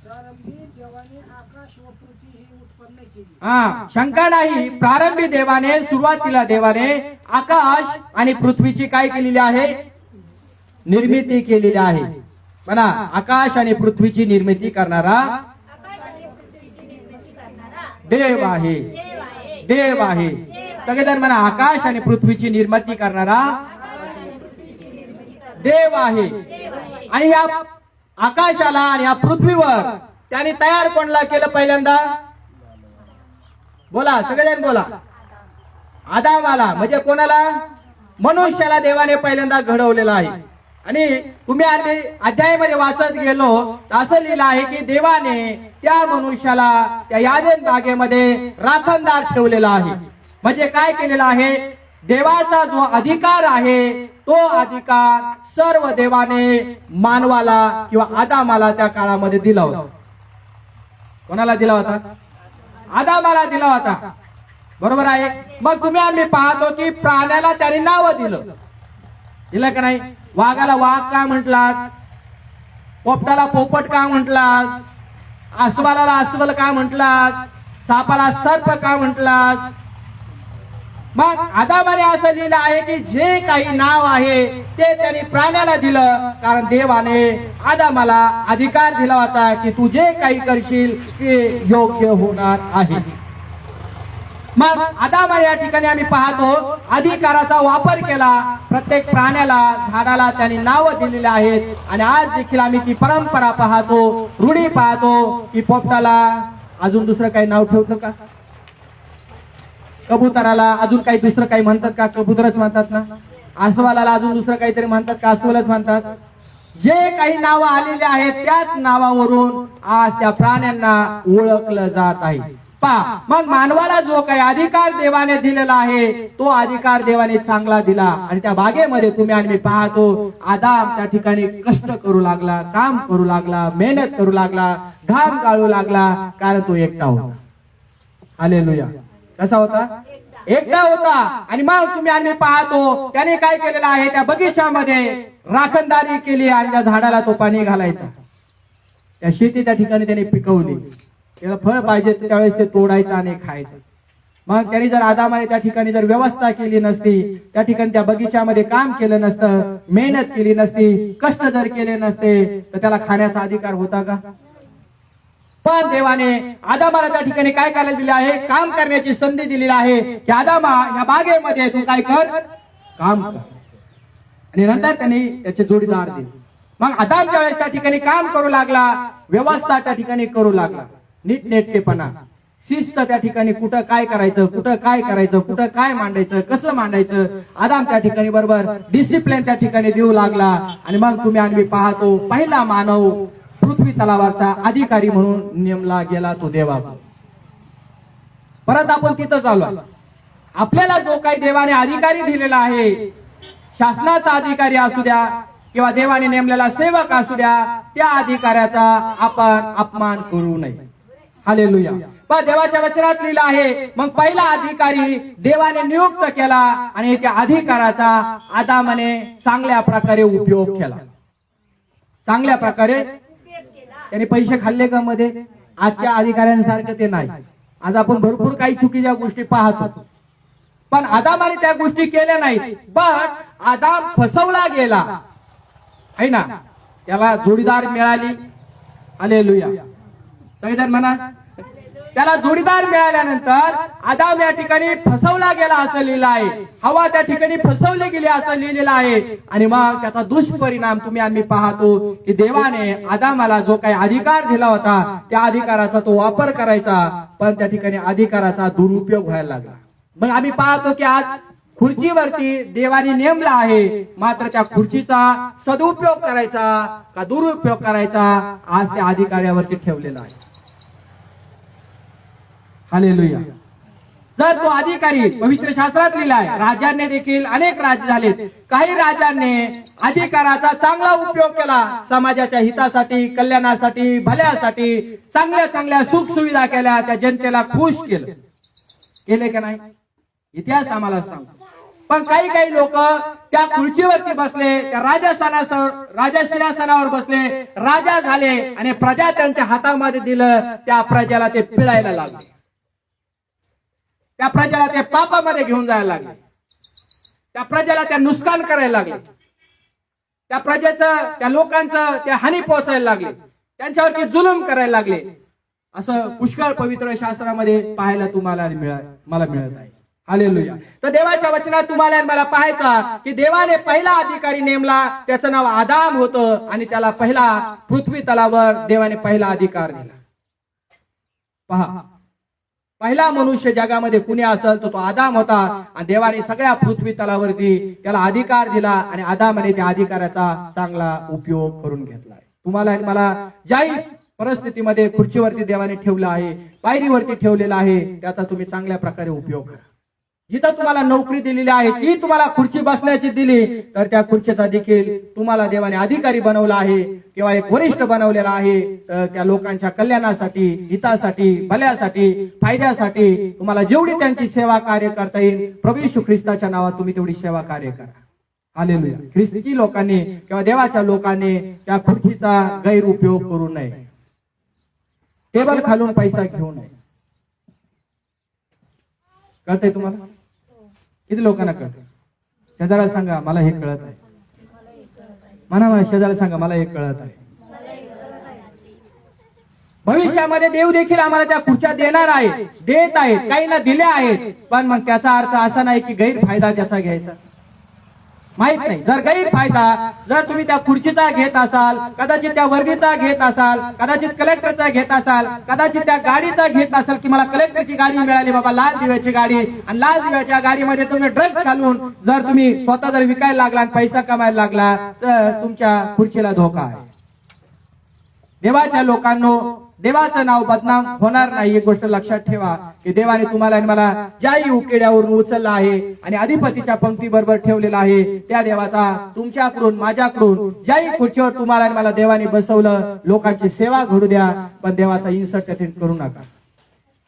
प्रारंभी देवाने आकाश व पृथ्वी ही उत्पन्न
शंका नाही. प्रारंभी देवाने, सुरुवातीला देवाने आकाश आणि पृथ्वीची काय केलेली आहे? निर्मिती केलेली आहे. म्हणा, आकाश आणि पृथ्वीची निर्मिती करणारा देव आहे. देव आहे. सगळेजण म्हणा, आकाश आणि पृथ्वीची निर्मिती करणारा देव आहे. आणि ह्या आकाशाला आणि या पृथ्वीवर त्याने तयार कोणाला केलं पहिल्यांदा? बोला, सगळेजण बोला. आदामाला, म्हणजे कोणाला? मनुष्याला देवाने पहिल्यांदा घडवलेला आहे. आणि तुम्ही आधी अध्यायामध्ये वाचत गेलो तर असं लिहिलं आहे की देवाने त्या मनुष्याला त्या यादेन बागेमध्ये राखणदार ठेवलेला आहे. म्हणजे काय केलेलं आहे? देवाचा जो अधिकार आहे तो अधिकार सर्व देवाने मानवाला किंवा आदामाला त्या काळामध्ये दिला होता. कोणाला दिला होता? आदामाला दिला होता. बरोबर आहे. मग तुम्ही आम्ही पाहतो की प्राण्याला त्याने नाव दिलं का नाही? वाघाला वाघ का म्हटलास? पोपटाला पोपट का म्हटलास? अस्वलाला अस्वल का म्हटलास? सापाला सर्प का म्हटलास? मग आदामाने असं लिहिलं आहे की जे काही नाव आहे ते त्यांनी प्राण्याला दिलं, कारण देवाने आदामाला अधिकार दिला होता की तू जे काही करशील ते योग्य होणार आहे. मग आदामाने या ठिकाणी आम्ही पाहतो अधिकाराचा वापर केला. प्रत्येक प्राण्याला, झाडाला त्यांनी नाव दिलेली आहेत. आणि आज देखील आम्ही ती परंपरा पाहतो, रूढी पाहतो की पोपटाला अजून दुसरं काही नाव ठेवतं का? कबुतराला अजून काही दुसरं काही म्हणतात का? कबूतरच म्हणतात ना. अस्वलाला अजून दुसरं काहीतरी म्हणतात का? अस्वलच म्हणतात. जे काही नावं आलेले आहेत त्याच नावावरून आज त्या प्राण्यांना ओळखलं जात आहे. मग मानवाला जो काही अधिकार देवाने दिलेला आहे तो अधिकार देवाने चांगला दिला. आणि त्या बागेमध्ये तुम्ही आणि मी पाहतो आदाम त्या ठिकाणी कष्ट करू लागला, काम करू लागला, मेहनत करू लागला, घाम गाळू लागला, कारण तो एकटा होता. हालेलुया. कसा होता? एकटा होता. आणि मग तुम्ही आणि मी पाहतो त्याने काय केलेलं आहे? त्या बगीच्यामध्ये राखणदारी केली आणि त्या झाडाला तो पाणी घालायचा. त्या शेती त्या ठिकाणी त्याने पिकवली. त्याला फळ पाहिजे त्यावेळेस ते तोडायचं आणि खायचं. मग त्यांनी जर आदामाने त्या ठिकाणी जर व्यवस्था केली नसती, त्या ठिकाणी त्या बगीच्यामध्ये काम केलं नसतं, मेहनत केली नसती, कष्ट जर केले नसते तर त्याला खाण्याचा अधिकार होता का? पण देवाने आदामाला त्या ठिकाणी काय करायला दिले आहे? काम करण्याची संधी दिलेली आहे की आदामा या बागेमध्ये तू काय कर? काम कर. आणि नंतर त्यांनी त्याचे जोडीदार दिले. मग आदाम ज्यावेळेस त्या ठिकाणी काम करू लागला, व्यवस्था त्या ठिकाणी करू लागला, नीटनेटकेपणा, शिस्त त्या ठिकाणी, कुठं काय करायचं, कुठं काय करायचं, कुठं काय मांडायचं, कसं मांडायचं, आदाम त्या ठिकाणी बरोबर डिसिप्लिन त्या ठिकाणी देऊ लागला. आणि मग तुम्ही आणि पाहतो पहिला मानव पृथ्वी तलावाचा अधिकारी म्हणून नेमला गेला तो देवा. परत आपण तिथं चालू. आपल्याला जो काही देवाने अधिकारी दिलेला आहे, शासनाचा अधिकारी असू द्या किंवा देवाने नेमलेला सेवक असू द्या, त्या अधिकाऱ्याचा आपण अपमान करू नये. हालेलुया. पण देवाच्या वचनात लिहिलं आहे मग पहिला अधिकारी देवाने नियुक्त केला आणि त्या अधिकाराचा आदामाने चांगल्या प्रकारे उपयोग केला. चांगल्या प्रकारे त्याने पैसे खाल्ले का मध्ये? आजच्या अधिकाऱ्यांसारखं ते नाही. आज आपण भरपूर काही चुकीच्या गोष्टी पाहतो, पण आदामाने त्या गोष्टी केल्या नाहीत. पण आदाम फसवला गेला आहे ना. त्याला जोडीदार मिळाली. हालेलुया. सगळेजण म्हणा, त्याला जोडीदार मिळाल्यानंतर आदाम या ठिकाणी फसवला गेला असं लिहिलं आहे. हवा त्या ठिकाणी फसवली गेली असं लिहिलेलं आहे. आणि मग त्याचा दुष्परिणाम तुम्ही आम्ही पाहतो की देवाने आदामाला जो काही अधिकार दिला होता त्या अधिकाराचा तो वापर करायचा, पण त्या ठिकाणी अधिकाराचा दुरुपयोग व्हायला लागला. मग आम्ही पाहतो की आज खुर्चीवरती देवाने नेमला आहे, मात्र त्या खुर्चीचा सदुपयोग करायचा का दुरुपयोग करायचा आज त्या अधिकाऱ्यावरती ठेवलेला आहे. हालेलुया. जर तो अधिकारी पवित्र शास्त्रात लिहिलाय, राजांनी देखील अनेक राज्य झालेत, काही राजांनी अधिकाराचा चांगला उपयोग केला, समाजाच्या हितासाठी, कल्याणासाठी, भल्यासाठी चांगल्या चांगल्या सुख सुविधा केल्या, त्या जनतेला खुश केलं. केले का नाही? इतिहास आम्हाला सांगतो. पण काही काही लोक त्या खुर्चीवरती बसले, त्या राजसिंहासनावर बसले, राजा झाले आणि प्रजा त्यांच्या हातामध्ये दिलं, त्या प्रजाला ते पिळायला लागले. त्या प्रजेला ते पापामध्ये घेऊन जायला लागले, त्या प्रजेला त्या नुकसान करायला लागले, त्या प्रजेचं त्या लोकांचं त्या हानी पोहोचायला लागले, त्यांच्यावरती जुलूम करायला लागले. असं पुष्कळ पवित्र शास्त्रामध्ये पाहायला तुम्हाला मला मिळत आहे. हालेलुया. तर देवाच्या वचनात तुम्हाला आणि मला पाहायचा की देवाने पहिला अधिकारी नेमला, त्याचं नाव आदाम होतं आणि त्याला पहिला पृथ्वी तलावर देवाने पहिला अधिकार दिला. पहा, पहिला मनुष्य जगामध्ये कुणी असेल तर तो आदाम होता आणि देवाने सगळ्या पृथ्वी तलावरती त्याला अधिकार दिला आणि आदामाने त्या अधिकाराचा चांगला उपयोग करून घेतला. तुम्हाला आणि मला ज्याही परिस्थितीमध्ये खुर्चीवरती देवाने ठेवलं आहे, पायरीवरती ठेवलेला आहे, त्याचा तुम्ही चांगल्या प्रकारे उपयोग करा. जिथं तुम्हाला नोकरी दिलेली आहे, ती तुम्हाला खुर्ची बसण्याची दिली, तर त्या खुर्चीचा देखील तुम्हाला देवाने अधिकारी बनवला आहे किंवा एक वरिष्ठ बनवलेला आहे. तर त्या लोकांच्या कल्याणासाठी, हितासाठी, भल्यासाठी, फायद्यासाठी तुम्हाला जेवढी त्यांची सेवा कार्य करता येईल, प्रभू येशू ख्रिस्ताच्या नावात तुम्ही तेवढी सेवा कार्य करा. हालेलुया. ख्रिस्ती लोकांनी किंवा देवाच्या लोकांनी त्या खुर्चीचा गैरउपयोग करू नये, टेबल खालून पैसा घेऊ नये. कळतंय तुम्हाला? किती लोकांना कळतंय? शेजाऱ्याला सांगा मला हे कळत आहे. मला शेजाऱ्याला सांगा मला हे कळत आहे. भविष्यामध्ये देव देखील आम्हाला त्या खुर्च्या देणार आहे, देत आहेत, काहींना दिल्या आहेत. पण मग त्याचा अर्थ असा नाही की गैरफायदा त्याचा घ्यायचा. माहित नाही, जर गैरफायदा जर तुम्ही त्या खुर्चीचा घेत असाल, कदाचित त्या वर्दीचा घेत असाल, कदाचित कलेक्टरचा घेत असाल, कदाचित त्या गाडीचा घेत असाल की मला कलेक्टरची गाडी मिळाली बाबा, लाल दिव्याची गाडी, आणि लाल दिव्याच्या गाडीमध्ये तुम्ही ड्रग्ज घालून जर तुम्ही स्वतः जर विकायला लागला आणि पैसा कमायला लागला तर तुमच्या खुर्चीला धोका आहे. देवाच्या लोकांनो, देवाचं नाव बदनाम होणार नाही, ही गोष्ट लक्षात ठेवा की देवाने तुम्हाला आणि मला ज्याही उकेड्यावरून उचलला आहे आणि अधिपतीच्या पंक्ती बरोबर ठेवलेला आहे, त्या देवाचा तुमच्याकडून माझ्याकडून ज्याही खुर्चीवर तुम्हाला आणि मला देवाने बसवलं, लोकांची सेवा घडू द्या, पण देवाचा इन्सर्ट त्यात करू नका.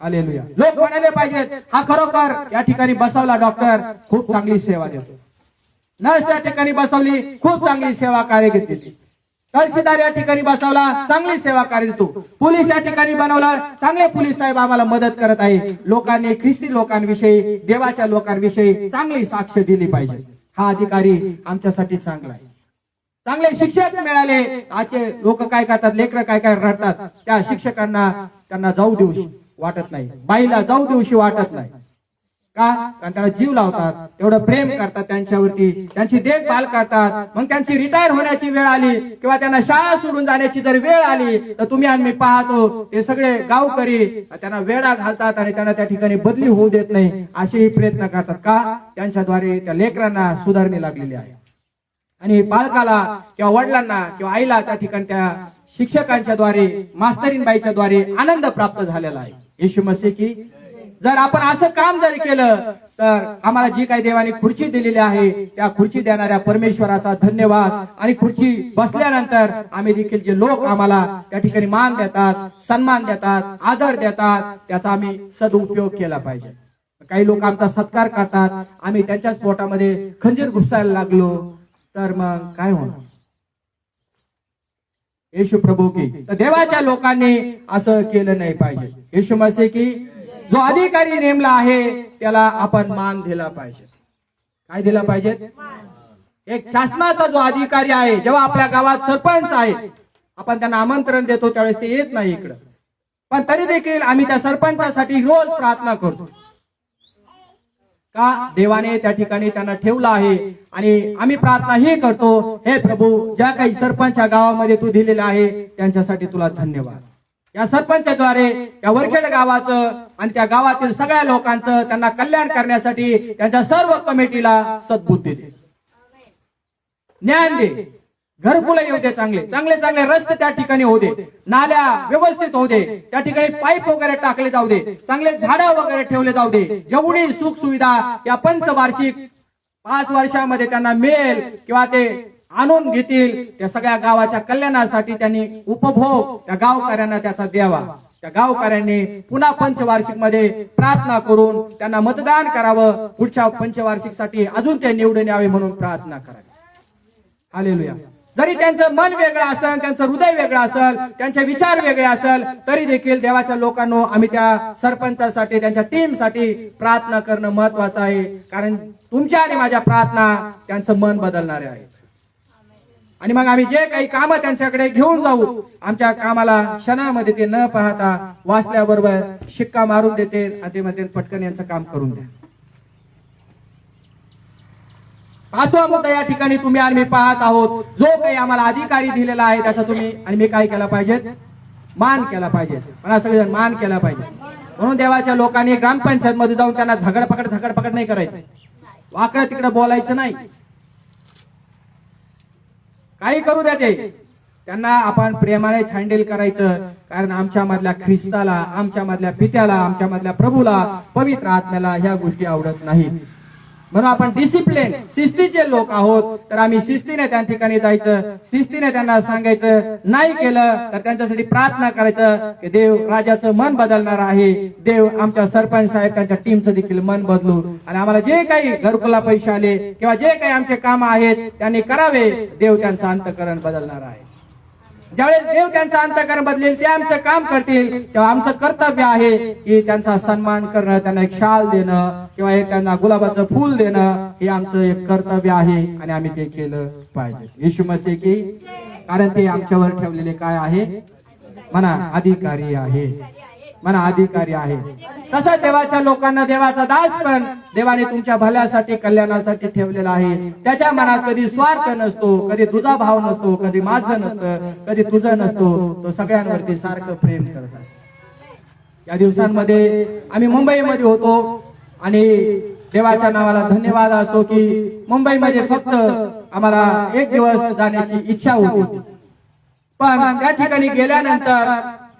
हालेलुया. लोक म्हणाले पाहिजेत हा खरोखर या ठिकाणी बसवला डॉक्टर खूप चांगली सेवा देतो, नर्स या ठिकाणी बसवली खूप चांगली सेवा कार्य घेतली, तहसीलदार या ठिकाणी बसवला चांगली सेवा कार्य देतो, पोलीस या ठिकाणी बनवला चांगले पोलीस साहेब आम्हाला मदत करत आहे. लोकांनी ख्रिस्ती लोकांविषयी, देवाच्या लोकांविषयी चांगली साक्ष दिली पाहिजे. हा अधिकारी आमच्यासाठी चांगला आहे. चांगले शिक्षक मिळाले. आजचे लोक काय करतात, लेकरं काय काय रडतात, त्या शिक्षकांना त्यांना जाऊ देऊशी वाटत नाही, बाईला जाऊ देऊशी वाटत नाही. का? कारण त्याला जीव लावतात, तेवढं प्रेम करतात त्यांच्यावरती, त्यांची देखभाल करतात. मग त्यांची रिटायर होण्याची वेळ आली किंवा त्यांना शाळा सोडून जाण्याची जर वेळ आली तर तुम्ही आणि मी पाहतो ते सगळे गावकरी त्यांना वेळा घालतात आणि त्यांना त्या ठिकाणी बदली होऊ देत नाही, असेही प्रयत्न करतात. का? त्यांच्याद्वारे त्या लेकरांना सुधारणी लागलेली आहे आणि पालकाला किंवा वडिलांना किंवा आईला त्या ठिकाणी त्या शिक्षकांच्या द्वारे, मास्तरीनबाईच्या द्वारे आनंद प्राप्त झालेला आहे. येशू मसीह की जर आपण असं काम जर केलं तर आम्हाला जी काही देवाने खुर्ची दिलेली आहे त्या खुर्ची देणाऱ्या परमेश्वराचा धन्यवाद. आणि खुर्ची बसल्यानंतर आम्ही देखील जे लोक आम्हाला त्या ठिकाणी मान देतात, सन्मान देतात, आदर देतात, त्याचा आम्ही सदुपयोग केला पाहिजे. काही लोक आमचा सत्कार करतात, आम्ही त्यांच्याच पोटामध्ये खंजीर घुसायला लागलो तर मग काय होणार? येशू प्रभू की. तर देवाच्या लोकांनी असं केलं नाही पाहिजे. येशू मसीह की. जो अधिकारी नेमला आहे त्याला आपण मान दिला पाहिजे. काय दिला पाहिजे? एक शासनाचा जो अधिकारी आहे, जेव्हा आपल्या गावात सरपंच आहे, आपण त्यांना आमंत्रण देतो त्यावेळेस ते येत नाही इकडं, पण तरी देखील आम्ही त्या सरपंचासाठी रोज प्रार्थना करतो. का? देवाने त्या ठिकाणी त्यांना ठेवलं आहे आणि आम्ही प्रार्थना ही करतो, हे प्रभू, ज्या काही सरपंच गावामध्ये तू दिलेलं आहे त्यांच्यासाठी तुला धन्यवाद. या सरपंचाद्वारे या वरखेड गावाचं आणि त्या गावातील सगळ्या लोकांचं त्यांना कल्याण करण्यासाठी त्यांच्या सर्व कमिटीला सद्बुद्धी दे, ज्ञान दे, घरकुलं येऊ दे, चांगले चांगले चांगले रस्ते त्या ठिकाणी होऊ दे, नाल्या व्यवस्थित होऊ दे, त्या ठिकाणी पाईप वगैरे टाकले जाऊ दे, चांगले झाडं वगैरे ठेवले जाऊ दे. जेवढी सुख सुविधा या पंचवार्षिक 5 वर्षामध्ये त्यांना मिळेल किंवा ते आणून घेतील, त्या सगळ्या गावाच्या कल्याणासाठी त्यांनी उपभोग त्या गावकऱ्यांना त्याचा द्यावा. त्या गावकऱ्यांनी पुन्हा पंचवार्षिक मध्ये प्रार्थना करून त्यांना मतदान करावं, पुढच्या पंचवार्षिक साठी अजून ते निवडून यावे म्हणून प्रार्थना करावी. हालेलुया. जरी त्यांचं मन वेगळं असेल, त्यांचं हृदय वेगळं असेल, त्यांचे विचार वेगळे असेल, तरी देखील देवाच्या लोकांनो आम्ही त्या सरपंचासाठी, त्यांच्या टीमसाठी प्रार्थना करणं महत्वाचं आहे. कारण तुमच्या आणि माझ्या प्रार्थना त्यांचं मन बदलणारे आहेत. आणि मग आम्ही जे काही कामं त्यांच्याकडे घेऊन जाऊ, आमच्या कामाला क्षणामध्ये ते न पाहता वाचल्याबरोबर शिक्का मारून देते आणि ते म्हणते पटकन यांचं काम करून द्या. पाचवा मुद्दा या ठिकाणी तुम्ही आणि मी पाहत आहोत, जो काही आम्हाला अधिकारी दिलेला आहे त्याचा तुम्ही आणि मी काय केला पाहिजे? मान केला पाहिजे. मला सगळेजण मान केला पाहिजे. म्हणून देवाच्या लोकांनी ग्रामपंचायत मध्ये जाऊन त्यांना झगडपकड नाही करायचं, वाकडं तिकडं बोलायचं नाही. काही करू द्या ते, त्यांना आपण प्रेमाने हँडल करायचं. कारण आमच्या मधल्या ख्रिस्ताला, आमच्या मधल्या पित्याला, आमच्या मधल्या प्रभूला, पवित्र आत्म्याला ह्या गोष्टी आवडत नाहीत. म्हणून आपण डिसिप्लिन, शिस्तीचे लोक आहोत, तर आम्ही शिस्तीने त्या ठिकाणी जायचं, शिस्तीने त्यांना सांगायचं. नाही केलं तर त्यांच्यासाठी प्रार्थना करायचं की देव राजाचं मन बदलणार आहे. देव आमच्या सरपंच साहेब त्यांच्या टीमचं देखील मन बदलू आणि आम्हाला जे काही घरकुला पैसे आले किंवा जे काही आमचे काम आहेत त्यांनी करावे. देव त्यांचं अंतःकरण बदलणार आहे. ज्यावेळेस देव त्यांचं अंतःकरण बदलेल, ते आमचं काम करतील, तेव्हा आमचं कर्तव्य आहे की त्यांचा सन्मान करणं, त्यांना एक शाल देणं किंवा एक त्यांना गुलाबाचं फूल देणं, हे आमचं एक कर्तव्य आहे आणि आम्ही ते केलं पाहिजे. येशू मसीह की, कारण ते आमच्यावर ठेवलेले काय आहे? म्हणा अधिकारी आहे. म्हणा अधिकारी आहे. तसंच देवाच्या लोकांना देवाचा दास पण देवाने तुमच्या भल्यासाठी, कल्याणासाठी ठेवलेला आहे. त्याच्या मनात कधी स्वार्थ नसतो, कधी तुझा भाव नसतो, कधी माझं नसतं, कधी तुझं नसतो. तो सगळ्यांवरती सारखं प्रेम करत असतो. या दिवसांमध्ये आम्ही मुंबईमध्ये होतो आणि देवाच्या नावाला धन्यवाद असो की मुंबईमध्ये फक्त आम्हाला एक दिवस जाण्याची इच्छा होती. पण त्या ठिकाणी गेल्यानंतर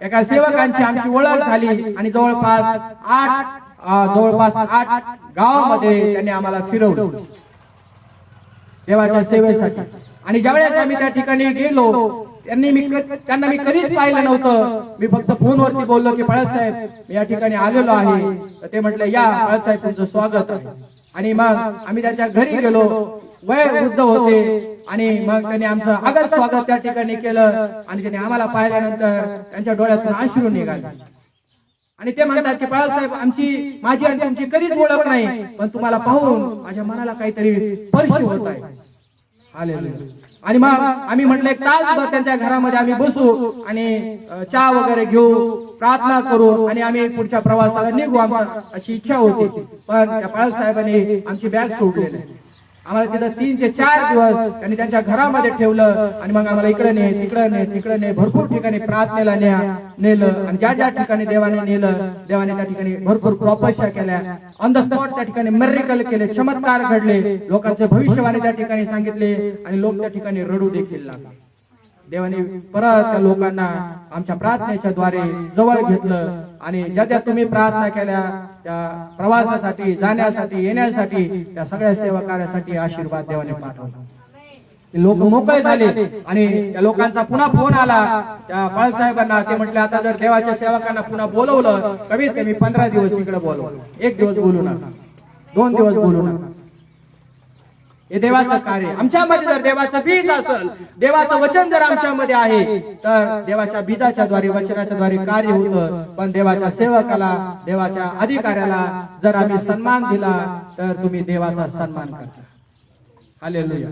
एका सेवकांची आमची ओळख झाली आणि जवळपास आठ गावामध्ये त्यांनी आम्हाला फिरवलं देवाच्या सेवेसाठी. आणि ज्यावेळेस आम्ही त्या ठिकाणी गेलो, त्यांना मी कधीच पाहिलं नव्हतं. मी फक्त फोनवरती बोललो की पळसाहेब मी या ठिकाणी आलेलो आहे. तर ते म्हटले या पळसाहेब, तुमचं स्वागत आहे. आणि मग आम्ही त्याच्या घरी गेलो. वयोवृद्ध होते आणि मग त्यांनी आमचं आदर स्वागत त्या ठिकाणी केलं आणि त्यांनी आम्हाला पाहिल्यानंतर त्यांच्या डोळ्यातून अश्रू निघाले आणि ते म्हणतात की बाळासाहेब, माझी आणि तुमची कधीच ओळख नाही, पण तुम्हाला पाहून माझ्या मनाला काहीतरी स्पर्श होत आहे. हालेलुया. आणि मग आम्ही म्हटलं एक तासभर त्यांच्या घरामध्ये आम्ही बसू आणि चहा वगैरे घेऊ, प्रार्थना करू आणि आम्ही पुढच्या प्रवासाला निघू, अशी इच्छा होती. पण त्या बाळासाहेबांनी आमची बॅग सोडली नाही. आम्हाला तिथं 3 ते 4 दिवस त्यांनी त्यांच्या घरामध्ये ठेवलं आणि मग आम्हाला इकडे ने, तिकडे ने, भरपूर ठिकाणी प्रार्थनेला नेलं आणि ज्या ज्या ठिकाणी देवाने नेलं, देवाने त्या ठिकाणी भरपूर प्रॉपर्शा केल्या, ऑन द स्पॉट त्या ठिकाणी मिरेकल केले, चमत्कार घडले, लोकांचे भविष्यवाणी त्या ठिकाणी सांगितले आणि लोक त्या ठिकाणी रडू देखील लागले. देवाने परत त्या लोकांना आमच्या प्रार्थनेच्या द्वारे जवळ घेतलं आणि ज्या त्या तुम्ही प्रार्थना केल्या त्या प्रवासासाठी, जाण्यासाठी, येण्यासाठी, त्या सगळ्या सेवा कार्यासाठी आशीर्वाद देवाने पाठवला. लोक मोकळे झाले आणि त्या लोकांचा पुन्हा फोन आला त्या बाळासाहेबांना. ते म्हटले आता जर देवाच्या सेवकांना पुन्हा बोलवलं, कमीत कमी 15 दिवस इकडे बोलवलं, 1 दिवस बोलू नका, 2 दिवस बोलू नका. हे देवाचं कार्य. आमच्यामध्ये जर देवाचं बीज असेल, देवाचं वचन जर आमच्यामध्ये आहे, तर देवाच्या बीजाच्या द्वारे, वचनाच्या द्वारे कार्य होतं. पण देवाच्या सेवकाला, देवाच्या अधिकाऱ्याला जर आम्ही सन्मान दिला तर तुम्ही देवाचा सन्मान करता. हालेलुया.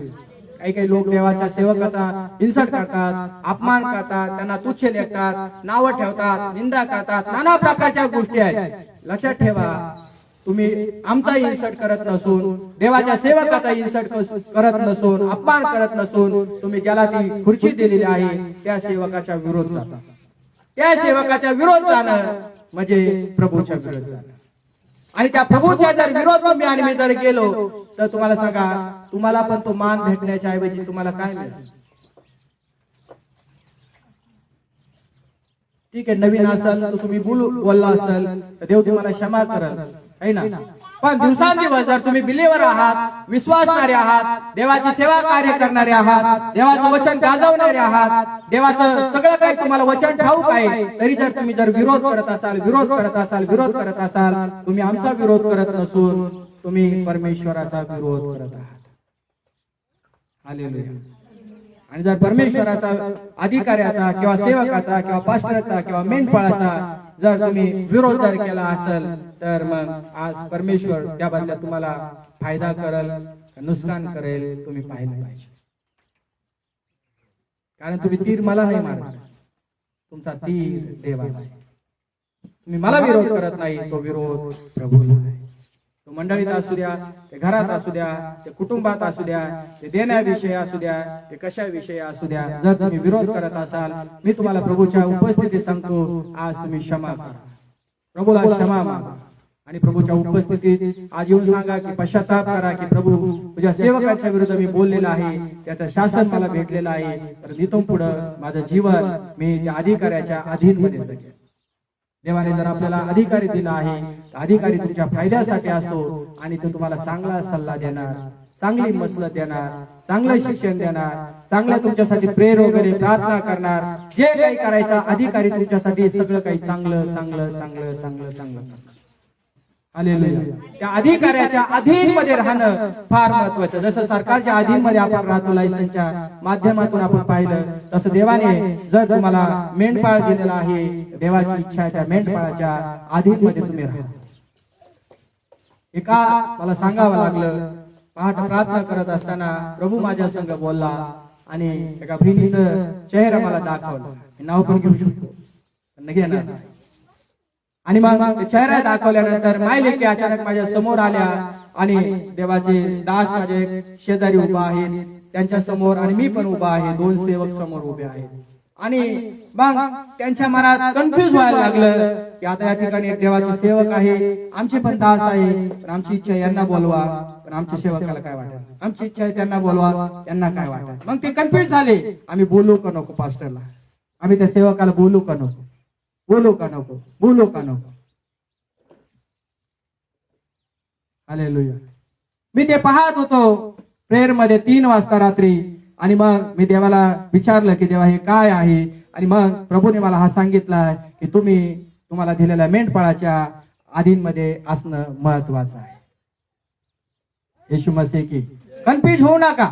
काही लोक देवाच्या सेवकाचा इन्सल्ट करतात, अपमान करतात, त्यांना तुच्छ लेखतात, नावं ठेवतात, निंदा करतात, नाना प्रकारच्या गोष्टी आहेत. लक्षात ठेवा, तुम्ही आमचा इन्सल्ट करत नसून, देवाच्या सेवकाचा इन्सल्ट करत नसून, अपमान करत नसून, तुम्ही ज्याला ती खुर्ची दिलेली आहे त्या सेवकाच्या विरोध जाता. त्या सेवकाच्या विरोध जाणं म्हणजे प्रभूच्या विरोध जाणं. आणि त्या प्रभूच्या जर विरोध तुम्ही आणि मी जर गेलो तर तुम्हाला सांगा, तुम्हाला पण तो मान भेटण्याच्या ऐवजी तुम्हाला काय मिळेल? ठीक आहे, नवीन असाल तर तुम्ही बोलला असाल तर देव तुम्हाला क्षमा करेल, है ना. पण दिवसांदिवस जर तुम्ही बिलीवर आहात, विश्वासणारे आहात, देवाची सेवा कार्य करणारे आहात, देवाचं वचन गाजवणारे आहात, देवाचं सगळं काही तुम्हाला वचन ठाऊक आहे, तरी जर तुम्ही जर विरोध करत असाल, तुम्ही आमचा विरोध करत नसून तुम्ही परमेश्वराचा विरोध करत आहात. हालेलुया. आणि जर परमेश्वराचा, अधिकाऱ्याचा किंवा सेवकाचा किंवा पास्टरचा किंवा मेंढपाळाचा जर तुम्ही विरोध जर केला असेल तर मग आज परमेश्वर त्या बदल्यात तुम्हाला फायदा करेल का नुकसान करेल तुम्ही पाहिलं पाहिजे. कारण तुम्ही तीर मला नाही मारत, तुमचा तीर देवाला आहे. तुम्ही मला विरोध करत नाही, तो विरोध प्रभूला आहे. तो मंडळीत असू द्या, ते घरात असू द्या, ते कुटुंबात असू द्या, ते देण्याविषयी असू द्या, ते कशाविषयी असू द्या, जर तुम्ही विरोध करत असाल, मी तुम्हाला प्रभूच्या उपस्थितीत सांगतो, आज तुम्ही क्षमा करा, प्रभूला क्षमा मागा आणि प्रभूच्या उपस्थितीत आज येऊन सांगा की पश्चाताप करा की प्रभू तुझ्या सेवकाच्या विरुद्ध मी बोललेला आहे, त्याचं शासन मला भेटलेलं आहे, तर इथून पुढं माझं जीवन मी त्या अधिकाऱ्याच्या अधीनमध्ये जगेन. देवाने जर आपल्याला अधिकारी दिला आहे, तर अधिकारी तुमच्या फायद्यासाठी असतो आणि तो तुम्हाला चांगला सल्ला देणार, चांगली मसलत देणार, चांगलं शिक्षण देणार, चांगलं तुमच्यासाठी प्रेर वगैरे प्रार्थना करणार. जे काही करायचं अधिकारी तुमच्यासाठी सगळं काही चांगलं चांगलं चांगलं चांगलं चांगलं करणार. हालेलुया. त्या अधिकाऱ्याच्या अधीनमध्ये राहणं फार महत्वाचं. जसं सरकारच्या अधीनमध्ये आपण राहतो लायसन्सच्या माध्यमातून आपण पाहिलं, तसं देवाने जर तुम्हाला मेंढपाळ दिलेला आहे, देवाची इच्छा आहे त्या मेंढपाळाच्या अधीनमध्ये तुम्ही राहा. एका मला सांगावं लागलं, पहाट प्रार्थना करत असताना प्रभू माझ्या संग बोलला आणि एका बहिणीचं चेहरा मला दाखवला. नाव पण घेऊ शकतो, घेणार नाही. आणि मग चेहरा दाखवल्यानंतर मायलेकी अचानक माझ्या समोर आल्या आणि देवाचे दास माझे शेजारी उभा आहेत त्यांच्या समोर आणि मी पण उभा आहे, दोन सेवक समोर उभे आहेत. आणि मग त्यांच्या मनात कन्फ्युज व्हायला लागलं की आता या ठिकाणी एक देवाचे सेवक आहे, आमचे पण दास आहे, पण आमची इच्छा यांना बोलवा, पण आमच्या सेवकाला काय वाटत, आमची इच्छा आहे त्यांना बोलवा, त्यांना काय वाटत. मग ते कन्फ्युज झाले, आम्ही बोलू का नको पास्टरला, आम्ही त्या सेवकाला बोलू का नको, बोलू का नको, बोलू का नको. हालेलुया. मी ते पाहत होतो प्रेयर मध्ये 3 वाजता रात्री आणि मग मी देवाला विचारलं की देवा हे काय आहे. आणि मग प्रभूने मला हा सांगितला की तुम्हाला दिलेल्या मेंढपाळाच्या अधीनमध्ये असणं महत्वाचं आहे. येशू मसीह की कन्फ्युज होऊ नका.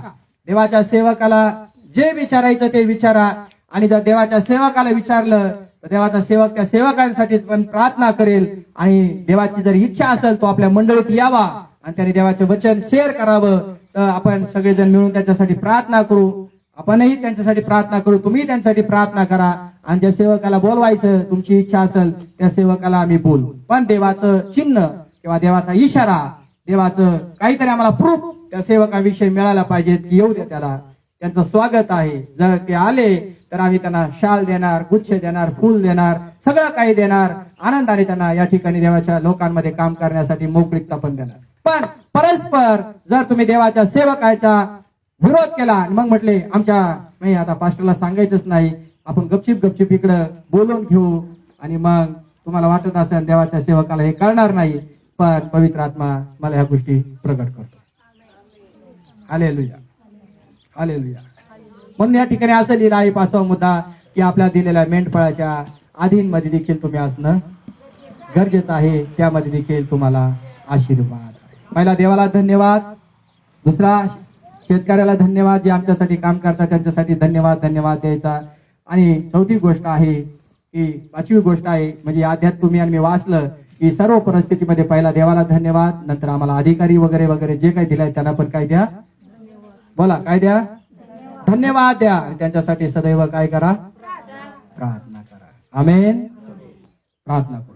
देवाच्या सेवकाला जे विचारायचं ते विचारा आणि जर देवाच्या सेवकाला विचारलं तर देवाचा सेवक त्या सेवकांसाठी पण प्रार्थना करेल आणि देवाची जर इच्छा असेल तो आपल्या मंडळीत यावा आणि त्याने देवाचे वचन शेअर करावं. तर आपण सगळेजण मिळून त्यांच्यासाठी प्रार्थना करू, आपणही त्यांच्यासाठी प्रार्थना करू, तुम्ही त्यांच्यासाठी प्रार्थना करा आणि ज्या सेवकाला बोलवायचं तुमची इच्छा असेल त्या सेवकाला आम्ही बोलू. पण देवाचं चिन्ह किंवा देवाचा इशारा, देवाचं काहीतरी आम्हाला प्रूफ त्या सेवकाविषयी मिळायला पाहिजे की येऊ द्या त्याला, त्यांचं स्वागत आहे. जर ते आले तर आम्ही त्यांना शाल देणार, गुच्छ देणार, फूल देणार, सगळं काही देणार, आनंदाने त्यांना या ठिकाणी देवाच्या लोकांमध्ये काम करण्यासाठी मोकळीकता पण देणार. पण परस्पर जर तुम्ही देवाच्या सेवकाचा विरोध केला आणि मग म्हटले आमच्या नाही आता पास्टरला सांगायचंच नाही, आपण गपचिप इकडं बोलून घेऊ आणि मग तुम्हाला वाटत असेल देवाच्या सेवकाला हे कळणार नाही, पण पवित्र आत्मा मला ह्या गोष्टी प्रगट करतो. Hallelujah, hallelujah. म्हणून या ठिकाणी असं लिहिलं आहे 5वा मुद्दा की आपल्या दिलेल्या मेंढपाळाच्या अधीनमध्ये देखील तुम्ही असणं गरजेचं आहे, त्यामध्ये देखील तुम्हाला आशीर्वाद. पहिला देवाला धन्यवाद, दुसरा शेतकऱ्याला धन्यवाद जे आमच्यासाठी काम करतात त्यांच्यासाठी धन्यवाद द्यायचा. आणि चौथी गोष्ट आहे की 5वी गोष्ट आहे म्हणजे अध्यात्म तुम्ही आणि मी वाचलं की सर्व परिस्थितीमध्ये पहिला देवाला धन्यवाद, नंतर आम्हाला अधिकारी वगैरे वगैरे जे काही दिलाय त्यांना पण काय द्या, बोला काय द्या, धन्यवाद द्या आणि त्यांच्यासाठी सदैव काय करा, प्रार्थना करा. आमेन. प्रार्थना करा.